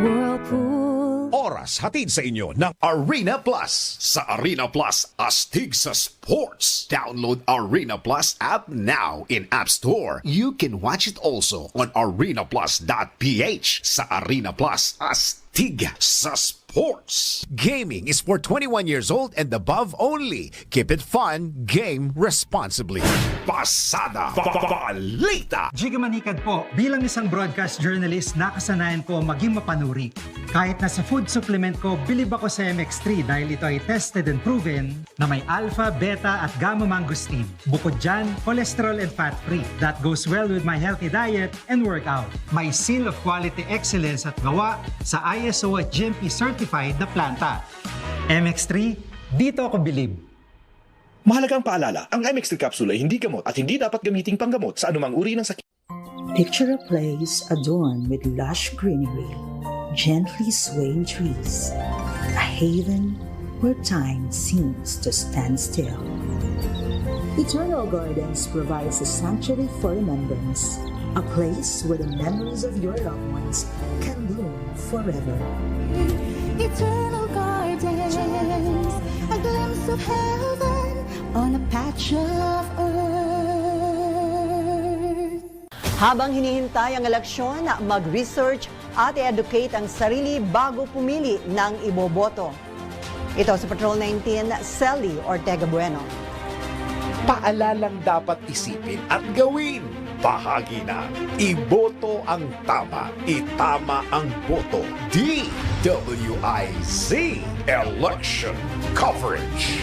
Whirlpool. Oras hatid sa inyo ng Arena Plus. Sa Arena Plus, astig sa sports. Download Arena Plus app now in App Store. You can watch it also on arenaplus.ph. Sa Arena Plus, astig sa sports. Gaming is for 21 years old and above only. Keep it fun, game responsibly. Pasada Balita. Jigga Manikad po, bilang isang broadcast journalist, nakasanayan ko maging mapanuri. Kahit na sa food supplement ko, bilib ako sa MX3 dahil ito ay tested and proven na may alpha, beta at gamma mangosteen. Bukod dyan, cholesterol and fat-free. That goes well with my healthy diet and workout. May seal of quality excellence at gawa sa ISO at GMP certified na planta. MX3, dito ako bilib. Mahalagang paalala, ang MX3 capsule ay hindi gamot at hindi dapat gamiting panggamot sa anumang uri ng sakit. Picture a place adorned with lush greenery, gently swaying trees, a haven where time seems to stand still. Eternal Gardens provides a sanctuary for remembrance, a place where the memories of your loved ones can bloom forever. Eternal Gardens, a glimpse of heaven on a patch of earth. Habang hinihintay ang eleksyon, mag-research at i-educate ang sarili bago pumili ng iboboto. Ito sa Patrol 19, Sally Ortega Bueno. Paalalang dapat isipin at gawin. Bahagi na. Iboto ang tama. Itama ang boto. DWIZ Election Coverage.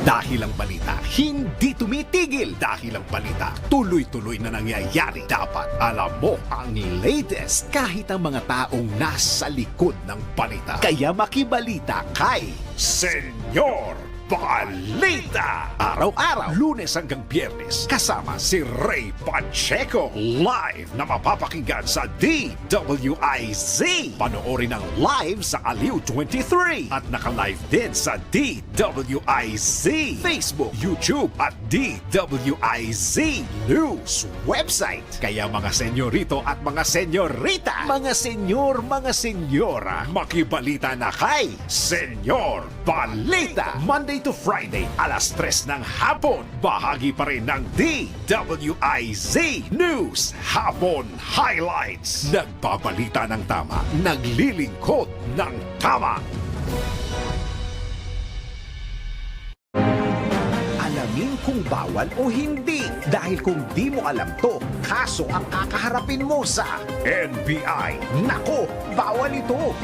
Dahil ang balita hindi tumitigil. Dahil ang balita tuloy-tuloy na nangyayari. Dapat alam mo ang latest kahit ang mga taong nasa likod ng balita. Kaya makibalita kay Senyor Balita! Araw-araw, Lunes hanggang Biyernes, kasama si Ray Pacheco. Live na mapapakinggan sa DWIZ. Panoorin ang live sa Aliw 23 at naka-live din sa DWIZ Facebook, YouTube at DWIZ News website. Kaya mga senyorito at mga senyorita, mga senyor, mga senyora, makibalita na kay Senyor Balita. Monday to Friday, alas 3 ng hapon. Bahagi pa rin ng DWIZ News Hapon Highlights. Nagbabalita ng tama, naglilingkod ng tama. Alamin kung bawal o hindi. Dahil kung di mo alam to, kaso ang kakaharapin mo sa NBI. Nako, bawal ito.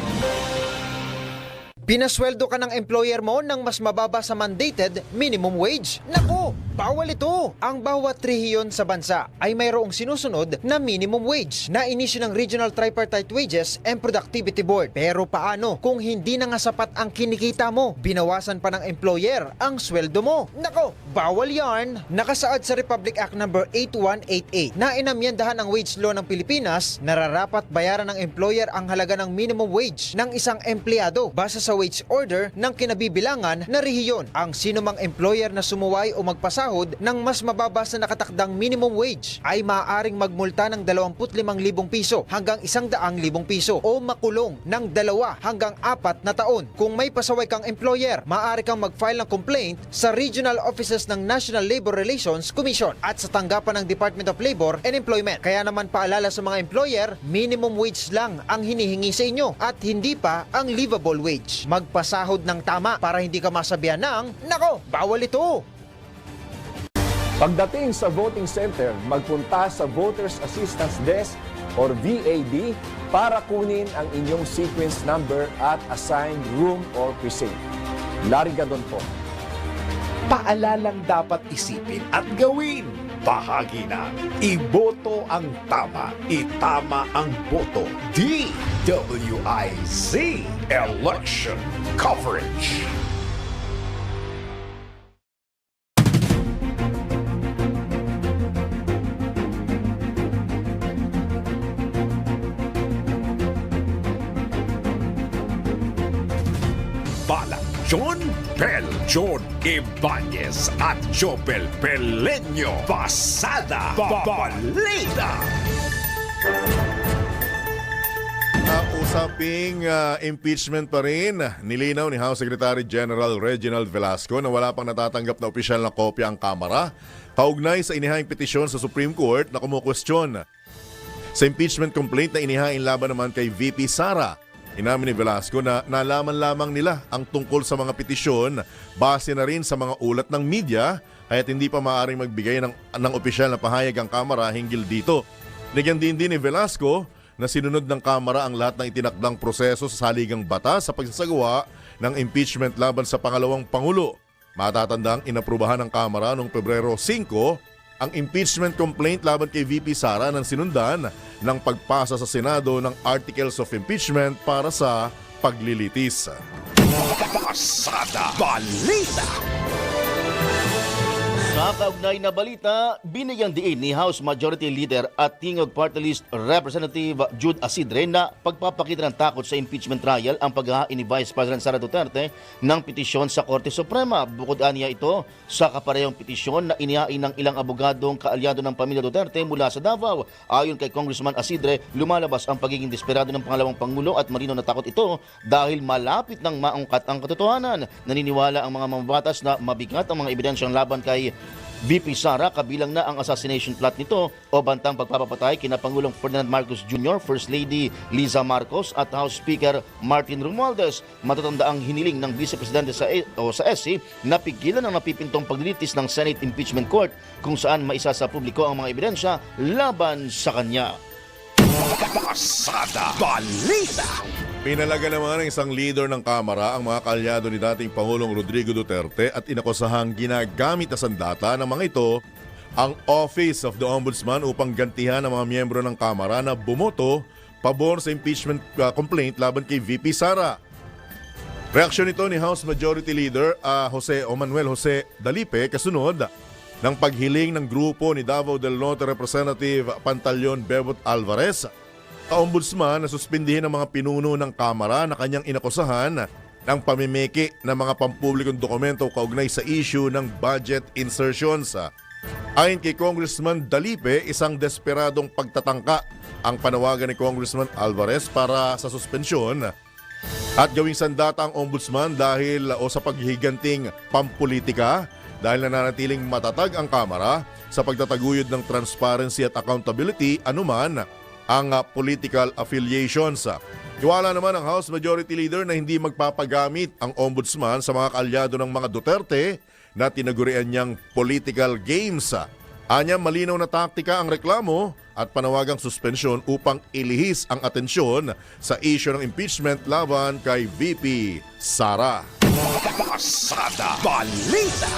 Pinasweldo ka ng employer mo ng mas mababa sa mandated minimum wage? Naku, bawal ito. Ang bawat rehiyon sa bansa ay mayroong sinusunod na minimum wage na inisyu ng Regional Tripartite Wages and Productivity Board. Pero paano kung hindi na nga sapat ang kinikita mo? Binawasan pa ng employer ang sweldo mo. Nako, bawal yarn. Nakasaad sa Republic Act No. 8188 na inamyendahan ang wage law ng Pilipinas, nararapat bayaran ng employer ang halaga ng minimum wage ng isang empleyado base sa wage order ng kinabibilangan na rehiyon. Ang sinumang employer na sumuway o magpasahod ng mas mababa sa nakatakdang minimum wage ay maaaring magmulta ng 25,000 piso hanggang 100,000 piso o makulong ng 2 hanggang 4 na taon. Kung may pasaway kang employer, maaari kang mag-file ng complaint sa regional offices ng National Labor Relations Commission at sa tanggapan ng Department of Labor and Employment. Kaya naman paalala sa mga employer, minimum wage lang ang hinihingi sa inyo at hindi pa ang livable wage. Magpasahod ng tama para hindi ka masabihan ng, nako, bawal ito! Pagdating sa voting center, magpunta sa Voters Assistance Desk or VAD para kunin ang inyong sequence number at assigned room or precinct. Larry Gadon po. Paalalang dapat isipin at gawin. Bahagi na. Iboto ang tama. Itama ang boto. DWIZ Election Coverage. Balak John Bell, John Ibanez at Jobel Peleño. Pasada Balita. Usaping impeachment pa rin, nilinaw ni House Secretary General Reginald Velasco na wala pang natatanggap na opisyal na kopya ang Kamara kaugnay sa inihaing petisyon sa Supreme Court na kumukwestiyon sa impeachment complaint na inihain laban naman kay VP Sara. Inamin ni Velasco na nalaman lamang nila ang tungkol sa mga petisyon base na rin sa mga ulat ng media kaya't hindi pa maaaring magbigay ng opisyal na pahayag ang Kamara hinggil dito. Nigyan din ni Velasco na sinunod ng Kamara ang lahat ng itinakdang proseso sa saligang batas sa pagsasagawa ng impeachment laban sa pangalawang Pangulo. Matatandang inaprubahan ng Kamara noong Pebrero 5 ang impeachment complaint laban kay VP Sara nang sinundan ng pagpasa sa Senado ng Articles of Impeachment para sa paglilitis. Pasada Balita. Sa kaugnay na balita, binigyang diin ni House Majority Leader at Tingog Party List Representative Jude Asidre na pagpapakita ng takot sa impeachment trial ang paghahain ni Vice President Sara Duterte ng petisyon sa Korte Suprema. Bukod aniya ito sa kaparehong petisyon na inihain ng ilang abogadong kaalyado ng pamilya Duterte mula sa Davao. Ayon kay Congressman Asidre, lumalabas ang pagiging desperado ng pangalawang Pangulo at malinaw na takot ito dahil malapit nang maungkat ang katotohanan. Naniniwala ang mga mamabatas na mabigat ang mga ebidensyang laban kay VP Sara, kabilang na ang assassination plot nito o bantang pagpapatay kina Pangulong Ferdinand Marcos Jr., First Lady Liza Marcos at House Speaker Martin Romualdez. Matatanda ang hiniling ng Vice Presidente sa SC na pigilan ang napipintong paglilitis ng Senate Impeachment Court kung saan maisa sa publiko ang mga ebidensya laban sa kanya. Pasada Balita. Pinalaga naman ng isang leader ng Kamara ang mga kaalyado ni dating Pangulong Rodrigo Duterte at inakusahang ginagamit na sandata ng mga ito ang Office of the Ombudsman upang gantihan ang mga miyembro ng Kamara na bumoto pabor sa impeachment complaint laban kay VP Sara. Reaksyon ito ni House Majority Leader Manuel Jose Dalipe kasunod ng paghiling ng grupo ni Davao del Norte Representative Pantaleon Bebot Alvarez Ombudsman na suspindihin ang mga pinuno ng Kamara na kanyang inakusahan ng pamimiki ng mga pampublikong dokumento kaugnay sa issue ng budget insertions. Ayon kay Congressman Dalipe, isang desperadong pagtatangka ang panawagan ni Congressman Alvarez para sa suspensyon at gawing sandata ang Ombudsman dahil sa paghihiganting pampolitika dahil nananatiling matatag ang Kamara sa pagtataguyod ng transparency at accountability anuman ang political affiliations. Iwala naman ang House Majority Leader na hindi magpapagamit ang Ombudsman sa mga kaalyado ng mga Duterte na tinagurian niyang political games. Anya malinaw na taktika ang reklamo at panawagang suspensyon upang ilihis ang atensyon sa issue ng impeachment laban kay VP Sara. Pasada Balita.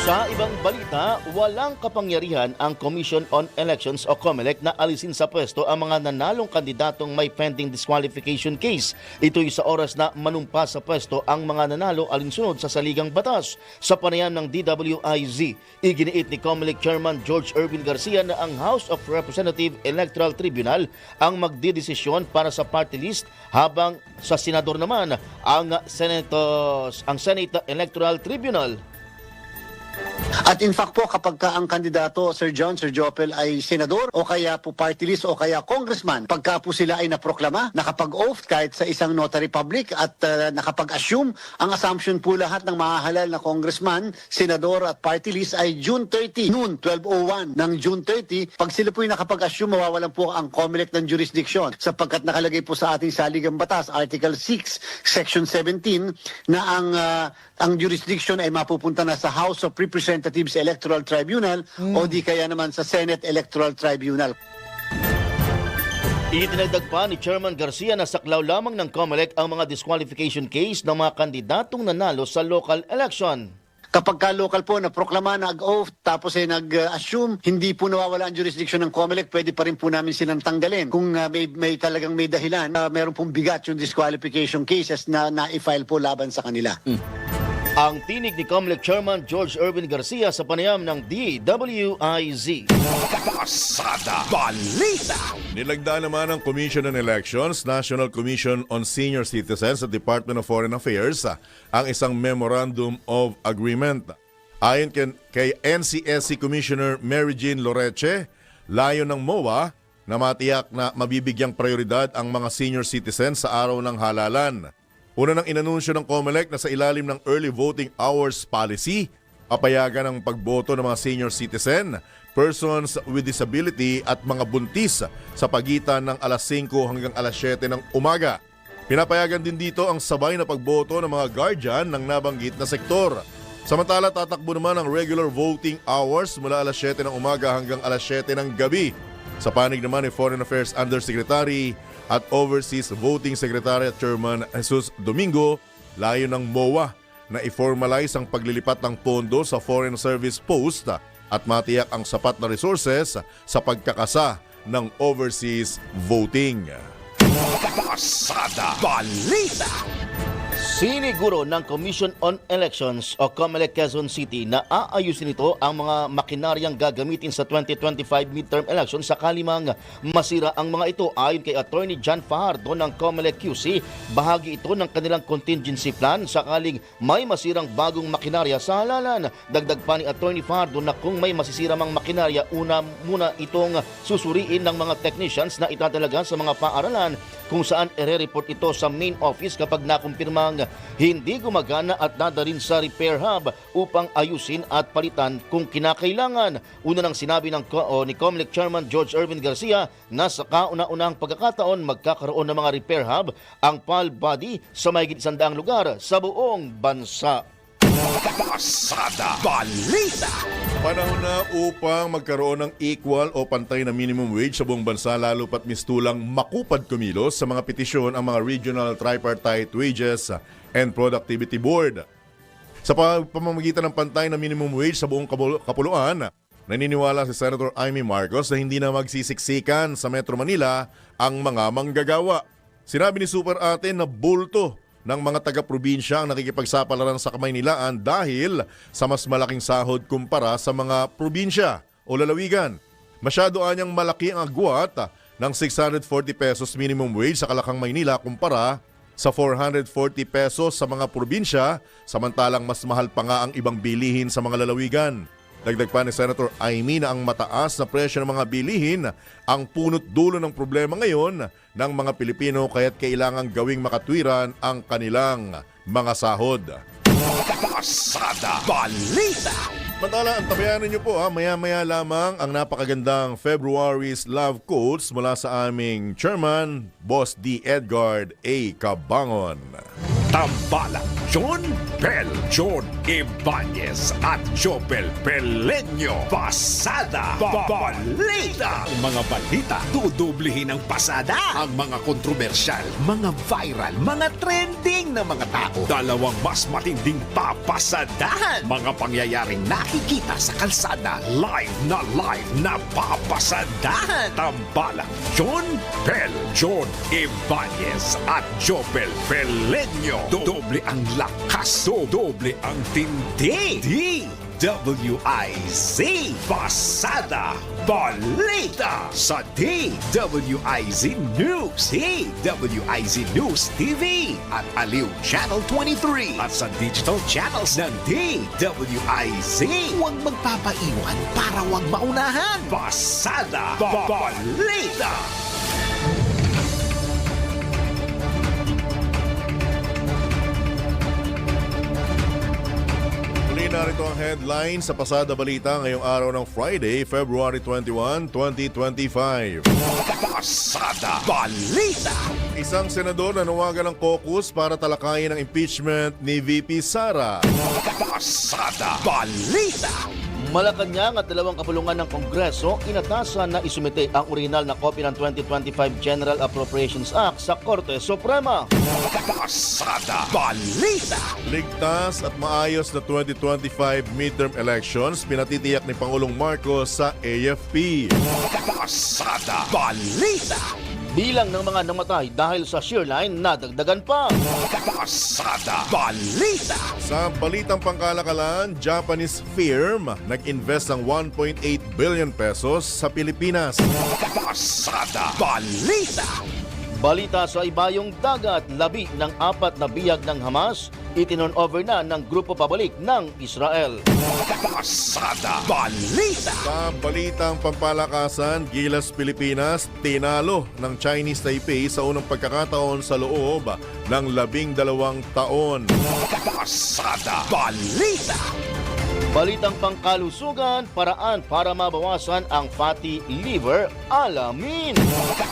Sa ibang balita, walang kapangyarihan ang Commission on Elections o COMELEC na alisin sa pwesto ang mga nanalong kandidatong may pending disqualification case. Ito'y sa oras na manumpa sa pwesto ang mga nanalo alinsunod sa saligang batas. Sa panayam ng DWIZ, iginiit ni COMELEC Chairman George Erwin Garcia na ang House of Representative Electoral Tribunal ang magdidesisyon para sa party list habang sa senador naman ang Senate Electoral Tribunal. At in fact po, kapag ka ang kandidato, Sir John, Sir Jopel, ay senador o kaya po party list o kaya congressman, pagka po sila ay naproklama, nakapag-oath kahit sa isang notary public at nakapag-assume, ang assumption po lahat ng mahahalal na congressman, senador at party list ay June 30, noon 12:01 ng June 30. Pag sila po ay nakapag-assume, mawawalan po ang COMELEC ng jurisdiction sapagkat nakalagay po sa ating saligang batas, Article 6, Section 17, na ang jurisdiction ay mapupunta na sa House of Representatives Electoral Tribunal o di kaya naman sa Senate Electoral Tribunal. Itinagdag pa ni Chairman Garcia na saklaw lamang ng COMELEC ang mga disqualification case ng mga kandidatong nanalo sa local election. Kapag ka local po na proklama, nag-oath, tapos ay nag-assume, hindi po nawawala ang jurisdiction ng COMELEC, pwede pa rin po namin silang tanggalin. Kung may talagang may dahilan, meron pong bigat yung disqualification cases na na-file po laban sa kanila. Ang tinig ni COMELEC Chairman George Erwin Garcia sa panayam ng DWIZ. Pasada Balita! Nilagda naman ng Commission on Elections, National Commission on Senior Citizens at Department of Foreign Affairs ang isang Memorandum of Agreement. Ayon kay NCSC Commissioner Mary Jean Loreche, layo ng MOA na matiyak na mabibigyang prioridad ang mga senior citizens sa araw ng halalan. Una nang inanunsyo ng COMELEC na sa ilalim ng Early Voting Hours Policy, papayagan ang pagboto ng mga senior citizen, persons with disability at mga buntis sa pagitan ng alas 5 hanggang alas 7 ng umaga. Pinapayagan din dito ang sabay na pagboto ng mga guardian ng nabanggit na sektor. Samantala, tatakbo naman ang regular voting hours mula alas 7 ng umaga hanggang alas 7 ng gabi. Sa panig naman ni Foreign Affairs Undersecretary at Overseas Voting Secretary at Chairman Jesus Domingo, layo ng MOA na i-formalize ang paglilipat ng pondo sa Foreign Service Post at matiyak ang sapat na resources sa pagkakasa ng overseas voting. Pasada Balita! Siniguro ng Commission on Elections o COMELEC Quezon City na aayusin ito ang mga makinaryang gagamitin sa 2025 midterm election sakali mang masira ang mga ito. Ayon kay Attorney John Fajardo ng COMELEC QC, bahagi ito ng kanilang contingency plan sakaling may masirang bagong makinarya sa halalan. Dagdag pa ni Attorney Fajardo na kung may masisira mang makinarya, una muna itong susuriin ng mga technicians na itatalaga sa mga paaralan kung saan ire-report ito sa main office kapag nakumpirmang hindi gumagana at dadarin sa repair hub upang ayusin at palitan kung kinakailangan. Una nang sinabi ni COMELEC Chairman George Erwin Garcia na sa kauna-unahang pagkakataon magkakaroon ng mga repair hub ang PAL body sa mahigit 100 lugar sa buong bansa. Pasada Balita! Panahon na upang magkaroon ng equal o pantay na minimum wage sa buong bansa, lalo pat mistulang makupad kumilos sa mga petisyon ang mga Regional Tripartite Wages and Productivity Board. Sa pamamagitan ng pantay na minimum wage sa buong kapuluan, naniniwala si Senator Amy Marcos na hindi na magsisiksikan sa Metro Manila ang mga manggagawa. Sinabi ni Super Ate na bulto ng mga taga-probinsya ang nakikipagsapalaran sa Kamaynilaan dahil sa mas malaking sahod kumpara sa mga probinsya o lalawigan. Masyado anyang malaki ang agwat ng 640 pesos minimum wage sa Kalakang Maynila kumpara sa 440 pesos sa mga probinsya, samantalang mas mahal pa nga ang ibang bilihin sa mga lalawigan. Dagdag pa ni Senator Amy na ang mataas na presyo ng mga bilihin ang punot dulo ng problema ngayon ng mga Pilipino kaya't kailangang gawing makatwiran ang kanilang mga sahod. Pasada Balita! Mantala, antabayanan niyo po maya-maya lamang ang napakagandang February's Love Quotes mula sa aming Chairman, Boss D. Edgard A. Cabangon. Tambalang John Bell, John Ibanez at Jopel Pelenyo. Pasada Balita. Ang mga balita, dudublihin ang pasada. Ang mga kontrobersyal, mga viral, mga trending na mga tao. Dalawang mas matinding papasadahan. Mga pangyayaring nakikita sa kalsada. Live na papasadahan. Tambalang John Bell, John Ibanez at Jopel Pelenyo. Doble ang lakas, doble ang tindi. DWIZ Pasada Balita sa DWIZ News, DWIZ News TV at Aliw Channel 23 at sa digital channels ng DWIZ. Huwag magpapaiwan para huwag maunahan. Pasada Balita. Narito ang headline sa Pasada Balita ngayong araw ng Friday, February 21, 2025. Pasada Balita. Isang senador nanawagan ng caucus para talakayin ang impeachment ni VP Sara. Pasada Balita. Malacanang at dalawang kapulungan ng Kongreso inatasan na isumite ang orihinal na kopya ng 2025 General Appropriations Act sa Korte Suprema. Pasada Balita. Ligtas at maayos na 2025 midterm elections pinatitiyak ni Pangulong Marcos sa AFP. Pasada Balita. Bilang ng mga namatay dahil sa shear line nadagdagan pa. Pasada Balita. Sa balitang pangkalakalan, Japanese firm nag-invest ng 1.8 billion pesos sa Pilipinas. Pasada Balita. Balita sa ibayong dagat, labi ng 4 na biyag ng Hamas, itinon over na ng grupo pabalik ng Israel. Pasada Balita. Sa balitang pampalakasan, Gilas Pilipinas tinalo ng Chinese Taipei sa unang pagkakataon sa loob ng 12 taon. Pasada Balita. Balitang pangkalusugan, paraan para mabawasan ang fatty liver, alamin.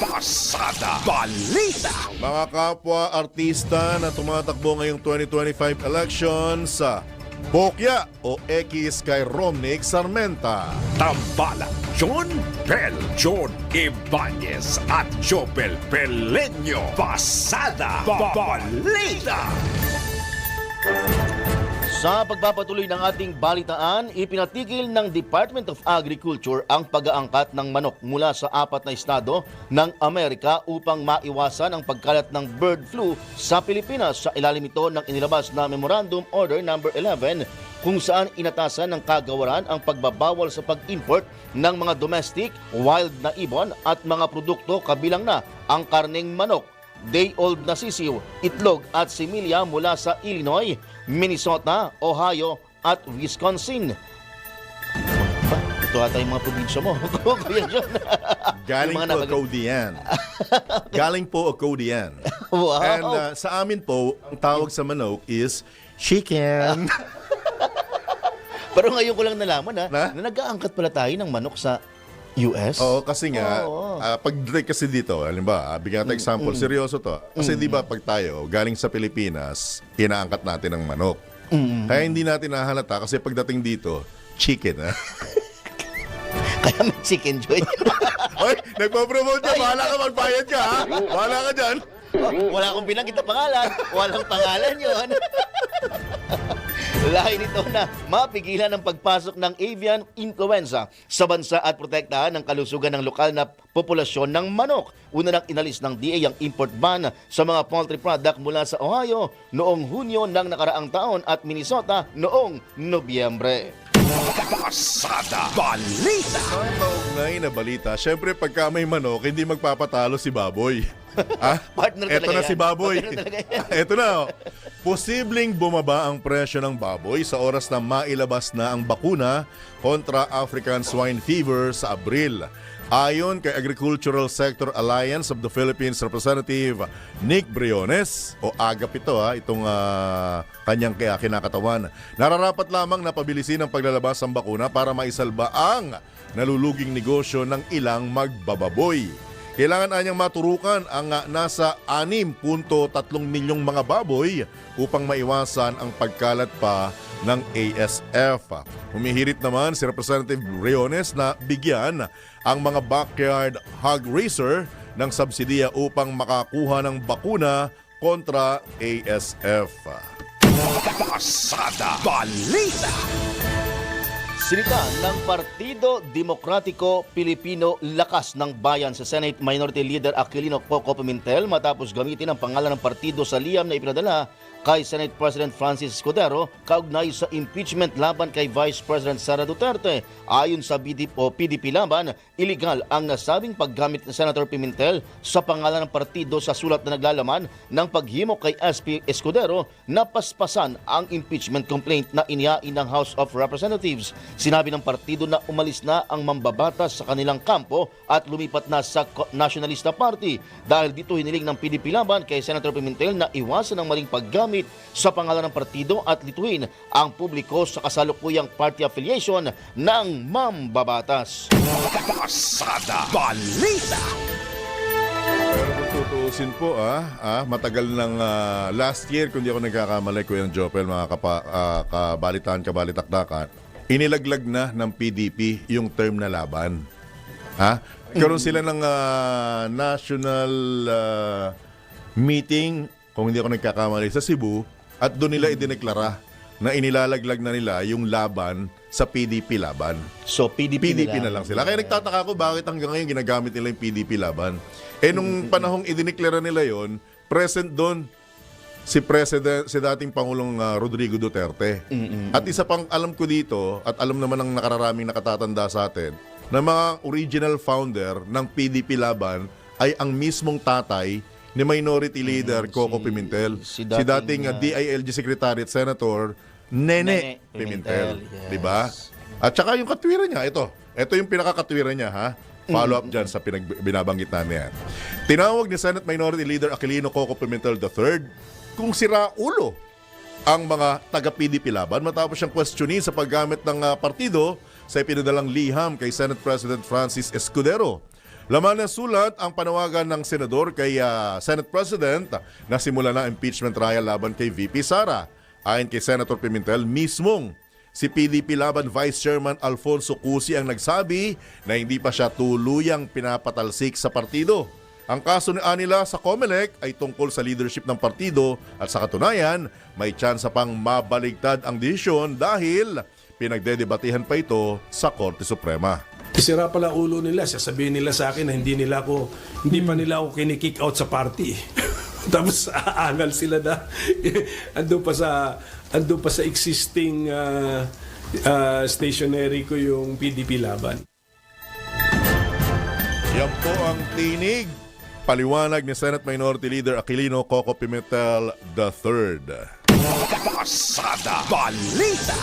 Pasada Balita. Mga kapwa artista na tumatakbo ngayong 2025 elections sa Bokya o X kay Romnick Sarmenta. Tambalang John Bell, John Ibanez at Jopel Pelenyo. Pasada Balita. Sa pagpapatuloy ng ating balitaan, ipinatigil ng Department of Agriculture ang pag-aangkat ng manok mula sa 4 na estado ng Amerika upang maiwasan ang pagkalat ng bird flu sa Pilipinas. Sa ilalim ito ng inilabas na Memorandum Order No. 11 kung saan inatasan ng kagawaran ang pagbabawal sa pag-import ng mga domestic, wild na ibon at mga produkto kabilang na ang karneng manok, day-old na sisiw, itlog at similya mula sa Illinois, Minnesota, Ohio at Wisconsin. Ito ata yung mga probinsya mo. Kuya John. Galing po Acodian. Galing po Acodian. Wow. And sa amin po, ang tawag sa manok is chicken. Pero ngayon ko lang nalaman na nag-aangkat pala tayo ng manok sa US? Oo, kasi nga, pag-direct kasi dito, halimbawa, bigyan natin example, seryoso to. Kasi di ba pag tayo, galing sa Pilipinas, inaangkat natin ng manok. Kaya hindi natin nahalata kasi pagdating dito, chicken, ha? Kaya may chicken joy. Oy, nagpo-promote ka, bahala ka magbayad ka, ha? Bahala ka dyan. Wala akong binanggit na pangalan. Walang pangalan yun. Lahi nito na mapigilan ang pagpasok ng avian influenza sa bansa at protektahan ang kalusugan ng lokal na populasyon ng manok. Una nang inalis ng DA ang import ban sa mga poultry product mula sa Ohio noong Hunyo ng nakaraang taon at Minnesota noong Nobyembre. Pasada Balita. Sa kaugnay na balita, syempre pagka may manok, hindi magpapatalo si Baboy. Partner Eto na yan. si Baboy. Partner talaga yan. Eto na. Posibleng bumaba ang presyo ng baboy sa oras na mailabas na ang bakuna kontra African Swine Fever sa Abril. Ayon kay Agricultural Sector Alliance of the Philippines Representative Nick Briones, o AGAP ito itong kanyang kinakatawan, nararapat lamang na pabilisin ang paglalabas ng bakuna para maisalba ang naluluging negosyo ng ilang magbababoy. Kailangan anyang maturukan ang nasa 6.3 milyong mga baboy upang maiwasan ang pagkalat pa ng ASF. Humihirit naman si Representative Briones na bigyan ang mga backyard hog raiser ng subsidiya upang makakuha ng bakuna kontra ASF. Pasada Balita. Sinita ng Partido Demokratiko Pilipino Lakas ng Bayan sa Senate Minority Leader Aquilino Coco Pimentel matapos gamitin ang pangalan ng partido sa liham na ipinadala kay Senate President Francis Escudero kaugnay sa impeachment laban kay Vice President Sara Duterte. Ayon sa PDP Laban, iligal ang nasabing paggamit ni Senator Pimentel sa pangalan ng partido sa sulat na naglalaman ng paghimok kay SP Escudero na paspasan ang impeachment complaint na inihain ng House of Representatives. Sinabi ng partido na umalis na ang mambabatas sa kanilang kampo at lumipat na sa Nationalista Party. Dahil dito hiniling ng PDP Laban kay Senator Pimentel na iwasan ang maling paggamit sa pangalan ng partido at lituin ang publiko sa kasalukuyang party affiliation ng mambabatas. Pasada Balita. Pero kung tutuusin po, matagal ng last year, kung di ako nagkakamali, Kuya Jopel, mga kabalitaan-kabalitakdakan, inilaglag na ng PDP yung term na laban. Karoon sila ng national meeting, kung hindi ako nagkakamali, sa Cebu, at doon nila idineklara na inilalaglag na nila yung laban sa PDP Laban. So PDP na lang sila. Kaya nagtataka ako bakit hanggang ngayon ginagamit nila yung PDP Laban. Nung panahong idineklara nila yon, present doon si dating Pangulong Rodrigo Duterte. At isa pang alam ko dito, at alam naman ng nakararaming nakatatanda sa atin, na mga original founder ng PDP Laban ay ang mismong tatay ni Minority Leader Coco Pimentel, si dating DILG Secretary at Senator Nene Pimentel, yes. di ba? At saka yung katwiran niya, ito yung pinakakatwiran niya, ha? Follow up dyan sa binabanggit namin yan. Tinawag ni Senate Minority Leader Aquilino Coco Pimentel III kung sira ulo ang mga taga-PDP Laban matapos siyang questionin sa paggamit ng partido sa ipinadalang liham kay Senate President Francis Escudero. Laman ng sulat ang panawagan ng senador kay Senate President na simula na impeachment trial laban kay VP Sara. Ayon kay Senator Pimentel, mismong si PDP Laban Vice Chairman Alfonso Cusi ang nagsabi na hindi pa siya tuluyang pinapatalsik sa partido. Ang kaso ni Anila sa COMELEC ay tungkol sa leadership ng partido at sa katunayan, may tsansa pang mabaligtad ang desisyon dahil pinagdedebatihan pa ito sa Korte Suprema. Sira pala ulo nila, sasabihin nila sa akin na hindi pa nila ako kinikick out sa party. Tapos aangal sila na andun pa sa existing stationery ko yung PDP Laban. Yan po ang tinig. Paliwanag ni Senate Minority Leader Aquilino Coco Pimentel III. Pasada Balita.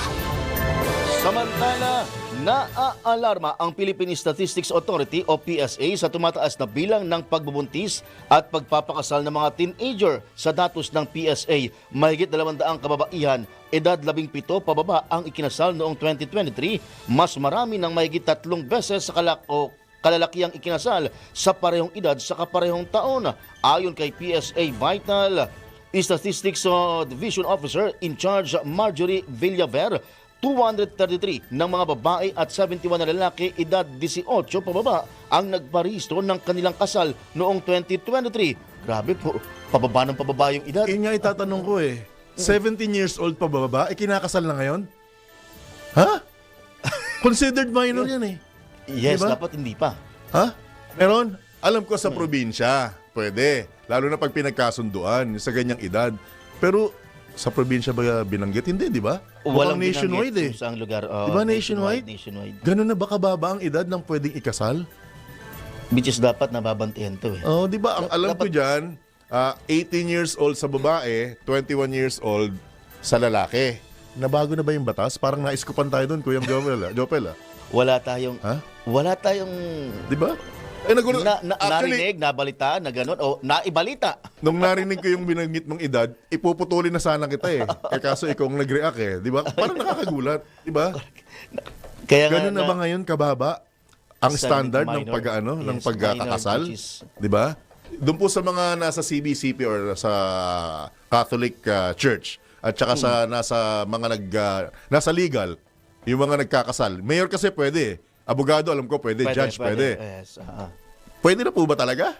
Samantala, naaalarma ang Philippine Statistics Authority o PSA sa tumataas na bilang ng pagbubuntis at pagpapakasal ng mga teenager. Sa datos ng PSA, mahigit 200 kababaihan, edad 17 pababa ang ikinasal noong 2023, mas marami ng mahigit 3 beses sa kalalakiang ikinasal sa parehong edad sa kaparehong taon. Ayon kay PSA Vital Statistics Division Officer in charge Marjorie Villaver, 233 ng mga babae at 71 na lalaki edad 18 pababa ang nagparehistro ng kanilang kasal noong 2023. Grabe po, pababa ng pababa yung edad. Yun nga itatanong ko 17 years old pababa, kinakasal na ngayon? Ha? Considered minor yan Yes, diba? dapat hindi pa. Ha? Meron? Alam ko sa probinsya, pwede. Lalo na pag pinagkasunduan sa ganyang edad. Pero sa probinsya ba binanggit? Hindi, di ba? Walang nationwide sa lugar. Di ba nationwide? Ganun na ba kababa ang edad ng pwedeng ikasal? Which is dapat nababantihan to di ba? Ang alam ko dyan, 18 years old sa babae, 21 years old sa lalaki. Nabago na ba yung batas? Parang naiskupan tayo doon, Kuya Jopel. Wala tayong, di ba? Narinig, nabalita, na gano'n, o naibalita. Nung narinig ko yung binanggit mong edad, ipuputulin na sana kita kaso ikaw ang nag-react di ba? Parang nakakagulat, di ba? Kaya ganun na ba ngayon kababa ang Sa standard ng minor. ng Yes, pagkakasal, minor, which is- 'di ba? Doon po sa mga nasa CBCP or sa Catholic Church at saka sa nasa mga nasa legal, yung mga nagkakasal. Mayor kasi pwede. Abogado alam ko pwede, judge pwede. Yes, Pwede na po ba talaga?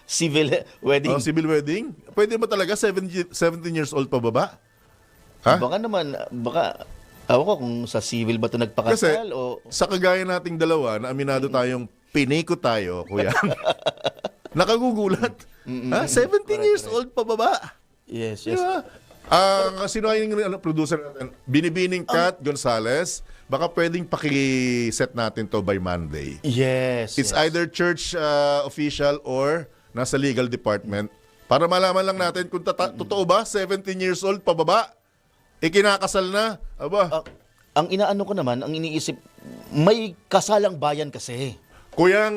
Civil wedding. Oh, civil wedding? Pwede ba talaga 17 years old pa baba? Ha? Baka naman, ewan ko kung sa civil ba ito Kasi nagpakasal o... sa kagaya nating dalawa na aminado tayong piniko tayo, kuya. Nakagugulat. Ha? 17 years old pa baba. Yes, yes. Diba? Ang sino yung producer natin? Binibining Kat Gonzales. Baka pwedeng paki-set natin to by Monday. Yes. It's yes. either church official or nasa legal department. Para malaman lang natin kung totoo ba 17 years old pa baba. Ikinakasal na. Aba. Ang inaano ko naman, ang iniisip, may kasalang bayan kasi. Kuya,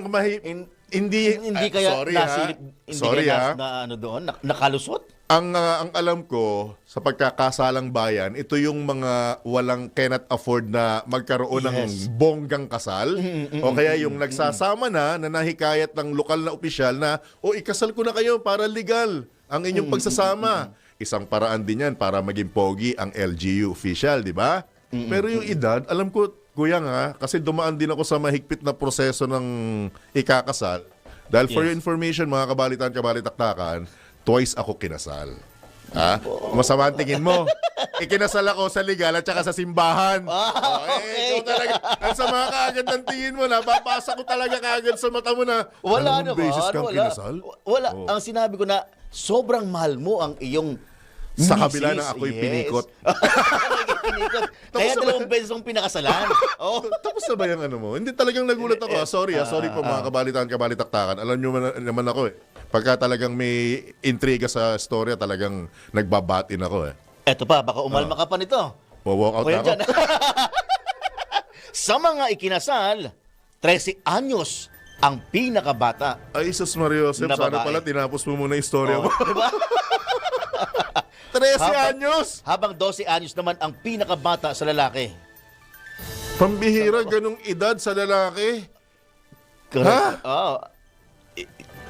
hindi kaya sorry, nasilip, hindi sorry, kaya na ano doon, nakalusot? Ang alam ko sa pagkakasalang bayan, ito yung mga walang cannot afford na magkaroon ng bonggang kasal o kaya yung nagsasama na nahikayat ng lokal na opisyal na ikasal ko na kayo para legal ang inyong pagsasama. Isang paraan din yan para maging pogi ang LGU official, di ba? Pero yung edad, alam ko, kuya nga, kasi dumaan din ako sa mahigpit na proseso ng ikakasal. Dahil for your information, mga kabalitan-kabalitaktakan, twice ako kinasal. Ha? Masama ang tingin mo. Ikinasal ako sa legal at saka sa simbahan. Ikaw talaga. Ang sama kaagad ng tingin mo, napapasa ko talaga kaagad sa mata mo na, Wala anong naman. basis kang kinasal? Wala. Ang sinabi ko na, sobrang mahal mo ang iyong Sa misis. kabila ng ako'y pinikot. Pinikot. Kaya dalawang beses akong pinakasalan. Tapos na ba yung ano mo? Hindi talagang nagulat ako. Sorry po mga kabalitan-kabalitaktakan. Alam nyo naman ako eh. Pagka talagang may intriga sa storya, talagang nagbabatin ako eh. Eto pa, baka umalma ka pa nito. Walk out O yan ako. dyan. Sa mga ikinasal, 13 anyos ang pinakabata. Ay, Sus Mario Joseph, Na sana babae. pala tinapos mo muna yung storya mo. Diba? 13 anyos! Habang 12 anyos naman ang pinakabata sa lalaki. Pambihira, ganung edad sa lalaki. Correct. Oh.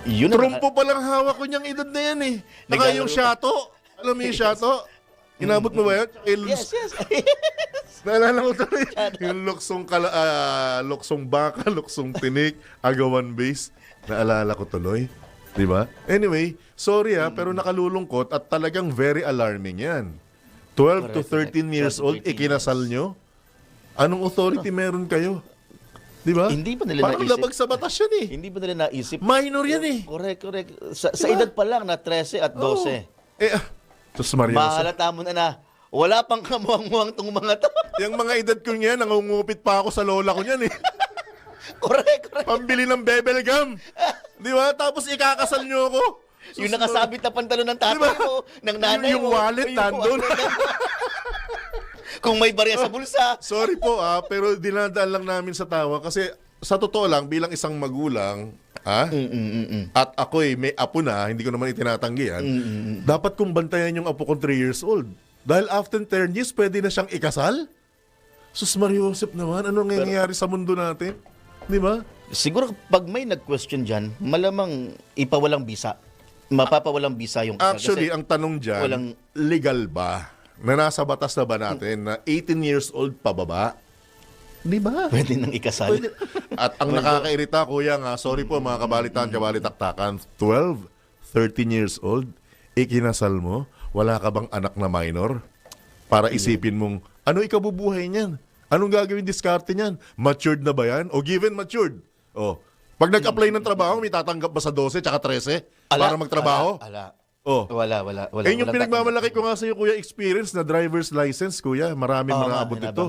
Yun ang- Trumpo palang hawak ko niyang edad na yan eh. Naka Naglalaro yung pa. shato. Alam mo yung shato? Inabot mo ba yan? Yes, yes. Naalala ko tuloy. Yung luksong baka, luksong tinik, agawan base. Naalala ko tuloy. Di ba? Anyway, sorry pero nakalulungkot at talagang very alarming yan. 12 to 13 years old, ikinasal nyo? Anong authority meron kayo? Di ba? Hindi pa nila Parang naisip. labag sa batas yan eh. Hindi pa nila naisip. Minor yan eh. Correct. Sa edad pa lang na 13 at 12. Sus Maria. Mahalata mo na wala pang kamuang-muang tong mga to. Yung mga edad ko niyan, nangungupit pa ako sa lola ko niyan eh. Correct. Pambili ng bebel gum. Di ba? Tapos ikakasal nyo ako. Yung nakasabit na pantalon ng tatay mo, ng nanay yung mo. wallet nandun. Kung may barya sa bulsa. Sorry po pero dinadaan lang namin sa tawa kasi sa totoo lang bilang isang magulang, at ako'y may apo na, hindi ko naman itinatanggi yan, dapat kong bantayan yung apo kong 3 years old. Dahil after 10 years, pwede na siyang ikasal? Sus Mario Joseph naman, anong nangyayari sa mundo natin? Di ba? Siguro pag may nag-question dyan, malamang ipawalang bisa. Mapapawalang bisa yung kasal. Actually, Kasi ang tanong dyan, legal ba? Na nasa batas na ba natin na 18 years old pababa? Di ba? Pwede nang ikasal. At ang nakakairita, kuya nga, sorry po mga kabalitan-kabalitaktakan, 12, 13 years old, ikinasal mo, wala ka bang anak na minor? Para isipin mong, ano ikabubuhay niyan? Anong gagawin diskarte niyan? Matured na ba yan? O given matured? O, pag nag-apply ng trabaho, may tatanggap ba sa 12 tsaka 13 para magtrabaho? Ala. Oh. Wala. Eh, yung pinagmamalaki ko nga sa iyo, kuya, experience na driver's license, kuya. Maraming mga abot ito.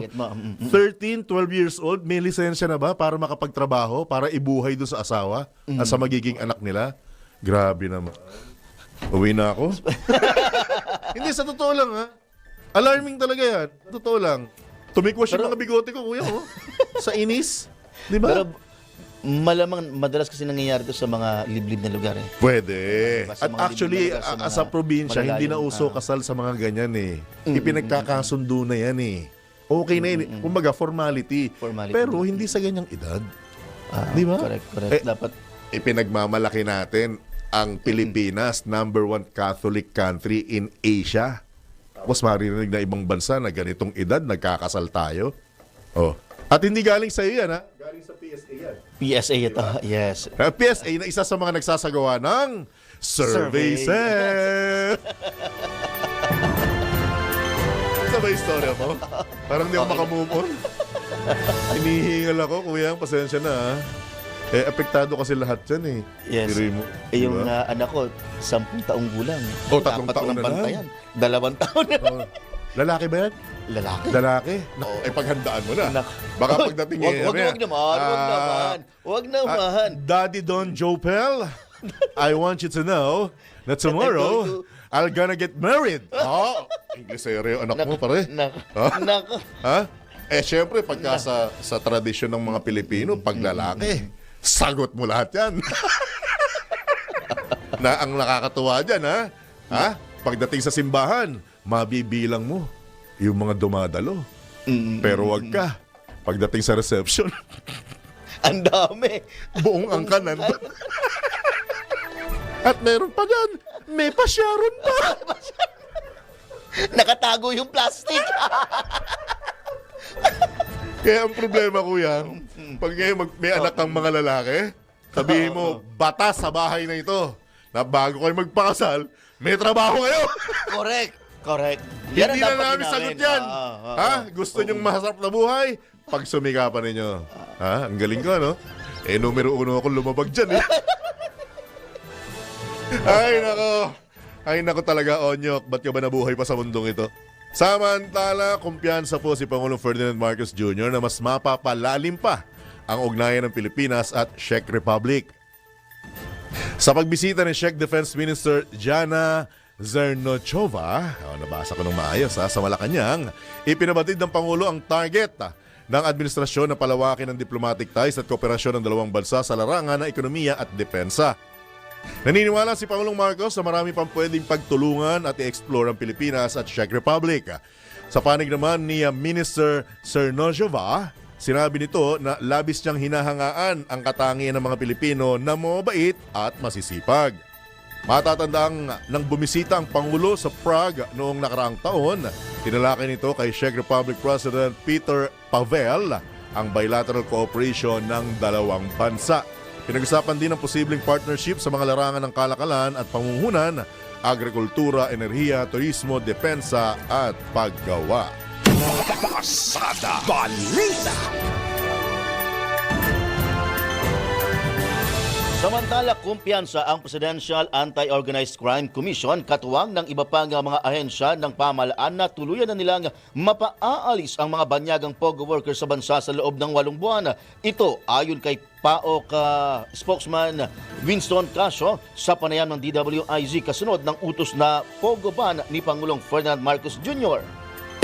13, 12 years old, may lisensya na ba para makapagtrabaho, para ibuhay doon sa asawa at sa magiging anak nila? Grabe naman. Uwi na ako. Hindi, sa totoo lang Alarming talaga yan. Sa totoo lang. Tumikwas yung mga bigote ko, kuya. Sa inis. Di ba? Pero malamang madalas kasi nangyayari ito sa mga liblib na lugar eh. Pwede. Sa At mga actually, liblib na lugar, sa sa mga probinsya, hindi na malalayong, uso kasal sa mga ganyan eh. Ipinagkakasundo na yan eh. Okay na yun. Kumbaga, formality. Pero hindi sa ganyang edad. Di ba? Correct. Dapat ipinagmamalaki natin ang Pilipinas, number 1 Catholic country in Asia. Tapos maririnig na ibang bansa na ganitong edad, nagkakasal tayo. Oh. At hindi galing sa iyo yan, ha? Galing sa PSA yan. PSA ito. Yes. PSA na isa sa mga nagsasagawa ng survey set. Isa ba yung istorya mo? Parang di ako makamove on. Hinihingal ako, kuya. Pasensya na, ha? Apektado kasi lahat yan, eh. Yes. Mo, yung diba? anak ko, 10 taong gulang. 3 taon na lang. 2 taon na lang. Lalaki ba yan? Lalaki? Paghandaan mo na. Baka pagdating Wag naman. Daddy Don Jopel, I want you to know that tomorrow, I'm gonna get married. Inglesero yung anak mo, pare. Nako. Ha? Siyempre, pagka sa tradisyon ng mga Pilipino, pag lalaki, sagot mo lahat yan. Na ang nakakatuwa dyan, ha? Pagdating sa simbahan, mabibilang mo yung mga dumadalo. Pero wag ka. Pagdating sa reception, ang dami. buong angkan nandun. At meron pa dyan, may pasyaron pa. Nakatago yung plastic. Kaya ang problema, kuya, pag ngayon may anak kang mga lalaki, sabihin mo, batas sa bahay na ito, na bago kayo magpakasal, may trabaho kayo. Correct. Hindi na namin sagot yan. Gusto nyong masarap na buhay? Pag sumikapan ninyo. Ang galing ko, no? Numero 1 ako lumabag dyan, eh. Ay, nako talaga, Onyok. Ba't ka ba nabuhay pa sa mundong ito? Samantala, kumpiyansa po si Pangulong Ferdinand Marcos Jr. na mas mapapalalim pa ang ugnayan ng Pilipinas at Czech Republic. Sa pagbisita ni Czech Defense Minister Jana Zernochova, nabasa ko ng maayos sa Malacanang, ipinabatid ng Pangulo ang target ng administrasyon na palawakin ang diplomatic ties at kooperasyon ng dalawang bansa sa larangan ng ekonomiya at depensa. Naniniwala si Pangulong Marcos na marami pang pwedeng pagtulungan at i-explore ang Pilipinas at Czech Republic. Sa panig naman ni Minister Zernochova, sinabi nito na labis niyang hinahangaan ang katangian ng mga Pilipino na mabait at masisipag. Matatandang nang bumisita ang Pangulo sa Prague noong nakaraang taon, tinalakay nito kay Czech Republic President Peter Pavel ang bilateral cooperation ng dalawang bansa. Pinag-usapan din ang posibleng partnership sa mga larangan ng kalakalan at pamumuhunan, agrikultura, enerhiya, turismo, depensa at paggawa. Pasada Balita. Samantala, kumpiyansa ang Presidential Anti-Organized Crime Commission katuwang ng iba pang mga ahensya ng pamahalaan na tuluyan na nilang mapaaalis ang mga banyagang POGO workers sa bansa sa loob ng 8 buwan. Ito ayon kay PAOK spokesman Winston Casio sa panayam ng DWIZ kasunod ng utos na POGO ban ni Pangulong Ferdinand Marcos Jr.